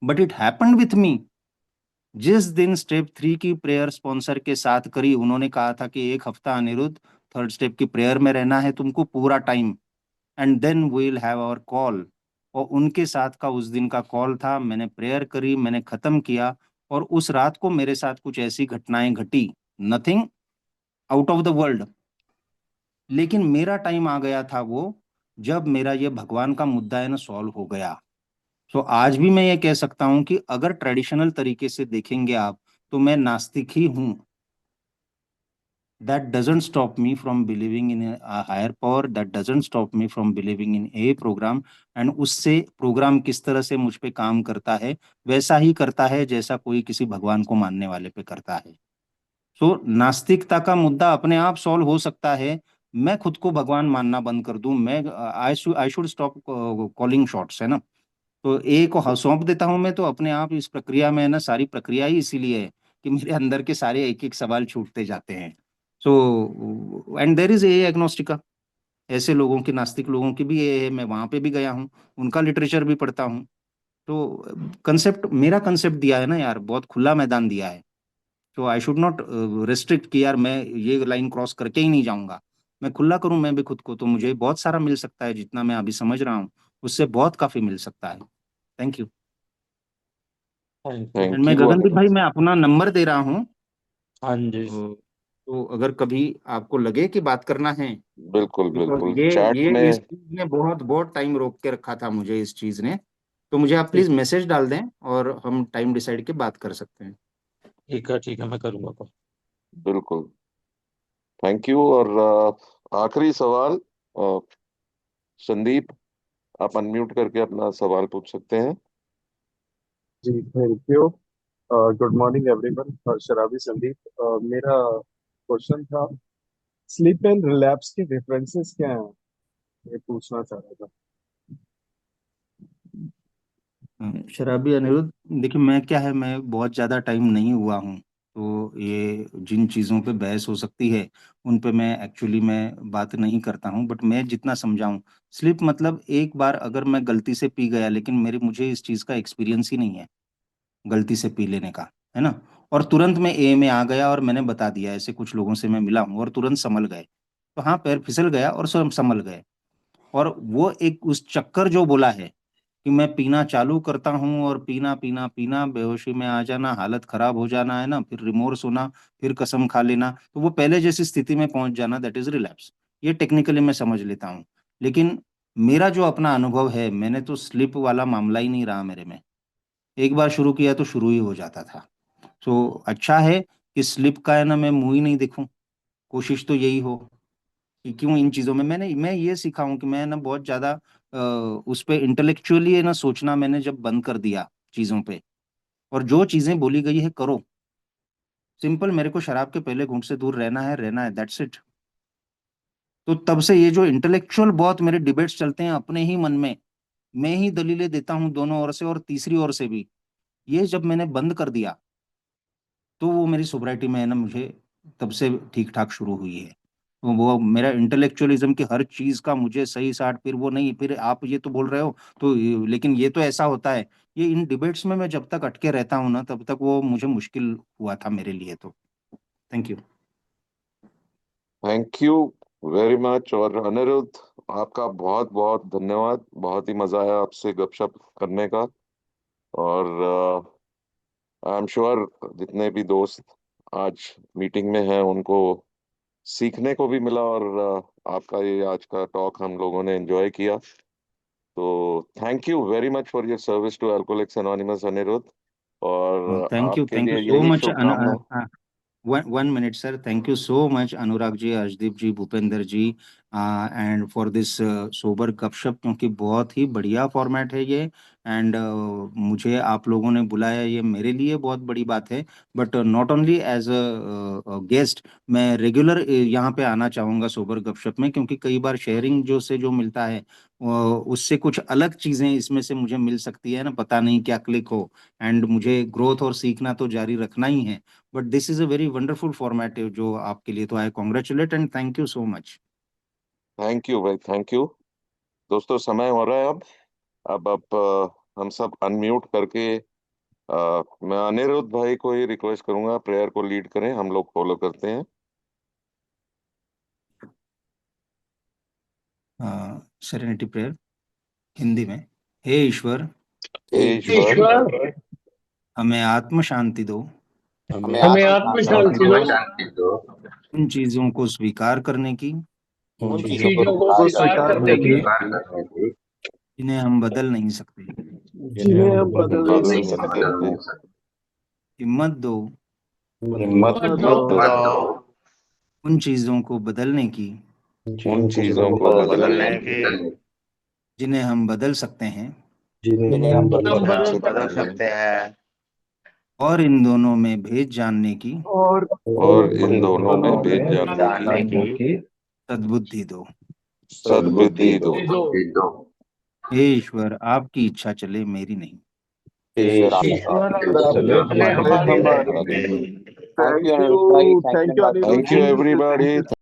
But it happened with me. जिस दिन स्टेप 3 की प्रेयर स्पॉन्सर के साथ करी, उन्होंने कहा था कि 1 हफ्ता अनिरुद्ध, थर्ड स्टेप की प्रेयर में रहना है तुमको पूरा time, and then we will have our call. और उनके साथ का उस दिन का कॉल था, मैंने प्रेयर करी, मैंने खत्म किया। और उस रात को मेरे साथ कुछ ऐसी घटनाएं घटी, nothing out of the world, लेकिन मेरा टाइम आ गया था वो, जब मेरा ये भगवान का मुद्दा है ना सॉल्व हो गया। तो आज भी मैं ये कह सकता हूं कि अगर ट्रेडिशनल तरीके से देखेंगे आप, तो मैं नास्तिक ही हूं। that doesn't stop me from believing in a higher power, that doesn't stop me from believing in a program। and उससे प्रोग्राम किस तरह से मुझ पे काम करता है, वैसा ही करता है जैसा कोई किसी भगवान को मानने वाले पे करता है। सो नास्तिकता का मुद्दा अपने आप सॉल्व हो सकता है। मैं खुद को भगवान मानना बंद कर दूं, मैं I should stop calling shots, है ना। तो ए को सौंप देता हूं मैं, तो अपने आप इस प्रक्रिया में है ना, सारी प्रक्रिया ही इसीलिए है कि मेरे अंदर के सारे एक एक सवाल छूटते जाते हैं। So and there is a एग्नोस्टिका, ऐसे लोगों की, नास्तिक लोगों की भी ये है, मैं वहां पे भी गया हूँ, उनका लिटरेचर भी पढ़ता हूँ। तो कंसेप्ट, मेरा कंसेप्ट दिया है ना यार, बहुत खुला मैदान दिया है। तो आई शुड नॉट रेस्ट्रिक्ट कि यार मैं ये लाइन क्रॉस करके ही नहीं जाऊंगा। मैं खुला करूं मैं भी खुद को, तो मुझे बहुत सारा मिल सकता है, जितना मैं अभी समझ रहा हूँ उससे बहुत काफी मिल सकता है। Thank you. Thank you. And thank मैं यू गगनदीप भाई, अनिरुद्ध। मैं अपना नंबर दे रहा हूँ। हाँ जी। तो अगर कभी आपको लगे कि बात करना है, बिल्कुल बिकॉज बिल्कुल, ये चैट ये में। इस चीज ने बहुत बहुत टाइम रोक के रखा था मुझे इस चीज ने। तो मुझे आप प्लीज ठीक मैसेज डाल दें और हम टाइम डिसाइड के बात कर सकते हैं। ठीक है, मैं करूँगा कॉल। बिल्कुल, थैंक यू। और आखिरी सवाल, अ, संदीप, आप अनम्यूट करके अपना सवाल पूछ सकते हैं। जी thank you. Good morning everyone. शराबी संदीप। मेरा क्वेश्चन था, स्लीप एंड रिलैप्स के डिफरेंसेस क्या हैं, ये पूछना चाह रहा था। शराबी अनिरुद्ध, देखिए मैं क्या है, मैं बहुत ज्यादा टाइम नहीं हुआ हूँ, तो ये जिन चीज़ों पे बहस हो सकती है उन पे मैं एक्चुअली मैं बात नहीं करता हूँ। बट मैं जितना समझाऊं, स्लिप मतलब एक बार अगर मैं गलती से पी गया, लेकिन मेरे मुझे इस चीज़ का एक्सपीरियंस ही नहीं है गलती से पी लेने का, है ना, और तुरंत मैं ए में आ गया और मैंने बता दिया, ऐसे कुछ लोगों से मैं मिला हूँ और तुरंत संभल गए। तो हाँ, पैर फिसल गया और सब संभल गए। और वो एक उस चक्कर जो बोला है कि मैं पीना चालू करता हूँ और पीना पीना पीना, बेहोशी में आ जाना, हालत खराब हो जाना, है ना, फिर रिमोर्स होना, फिर कसम खा लेना, तो वो पहले जैसी स्थिति में पहुंच जाना, दैट इज रिलैप्स। ये टेक्निकली मैं समझ लेता हूँ। लेकिन मेरा जो अपना अनुभव है, मैंने तो स्लिप वाला मामला ही नहीं रहा मेरे में। एक बार शुरू किया तो शुरू ही हो जाता था। तो अच्छा है कि स्लिप का है ना मैं मुंह ही नहीं देखूं। कोशिश तो यही हो कि क्यों इन चीजों में, मैं ये सीखा हूं कि मैं ना बहुत ज्यादा उस पे इंटेलेक्चुअली है ना सोचना मैंने जब बंद कर दिया चीजों पे, और जो चीजें बोली गई है करो। सिंपल, मेरे को शराब के पहले घूंट से दूर रहना है, दैट्स इट। तो तब से ये जो इंटेलेक्चुअल बहुत मेरे डिबेट्स चलते हैं अपने ही मन में, मैं ही दलीलें देता हूँ दोनों ओर से और तीसरी ओर से भी, ये जब मैंने बंद कर दिया, तो वो मेरी सोब्राइटी में है ना मुझे तब से ठीक ठाक शुरू हुई है। तो वो मेरा इंटेलेक्चुअलिज्म की हर चीज का मुझे सही साठ, फिर वो नहीं, फिर आप ये तो बोल रहे हो तो लेकिन ये तो ऐसा होता है, ये इन डिबेट्स में मैं जब तक अटके रहता हूँ ना, तब तक वो मुझे मुश्किल हुआ था मेरे लिए। तो thank you. Thank you very much. और अनिरुद्ध, आपका बहुत बहुत धन्यवाद, बहुत ही मजा आया आपसे गपशप करने का। और आई एम श्योर जितने भी दोस्त आज मीटिंग में हैं उनको सीखने को भी मिला, और आपका ये आज का टॉक हम लोगों ने एंजॉय किया। तो thank you very much for your service to Alcoholics Anonymous Anirudh, और आपके थैंक यू लिए सो यही मच। शुभकामनाएं। One minute, sir. Thank you so much, Anurag ji, Arshdeep ji, Bhupender ji, and for this sober गपशप, क्योंकि बहुत ही बढ़िया फॉर्मेट है ये। एंड मुझे आप लोगों ने बुलाया, ये मेरे लिए बहुत बड़ी बात है। But not only as a guest, मैं रेगुलर यहाँ पे आना चाहूँगा सोबर गपशप में, क्योंकि कई बार शेयरिंग जो से जो मिलता है उससे कुछ अलग चीजें इसमें से मुझे मिल सकती है ना, पता नहीं क्या क्लिक हो। एंड मुझे ग्रोथ और सीखना तो जारी रखना ही है। But this is a very wonderful format जो आपके लिए, तो I congratulate and thank you so much. Thank you भाई, थैंक यू। दोस्तों, समय हो रहा है अब हम सब अनम्यूट करके मैं अनिरुद्ध भाई को ही रिक्वेस्ट करूंगा, प्रेयर को लीड करें, हम लोग फॉलो करते हैं। सेरेनिटी प्रेयर हिंदी में। हे ईश्वर, हे हे ईश्वर, ईश्वर, हमें आत्म शांति दो हमें आत्म शांति दो उन चीजों को स्वीकार करने की उन चीजों को स्वीकार करने की जिन्हें हम बदल नहीं सकते। जिन्हें हम बदल नहीं सकते। हिम्मत दो हिम्मत दो उन चीजों को बदलने की उन चीजों को बदलने की जिन्हें हम बदल सकते हैं, जिन्हें हम बदल सकते हैं और इन दोनों में भेद जानने की और इन दोनों में भेद जानने की सद्बुद्धि दो। सद्बुद्धि दो। हे ईश्वर, आपकी इच्छा चले, मेरी नहीं। Thank you Thank you, everybody.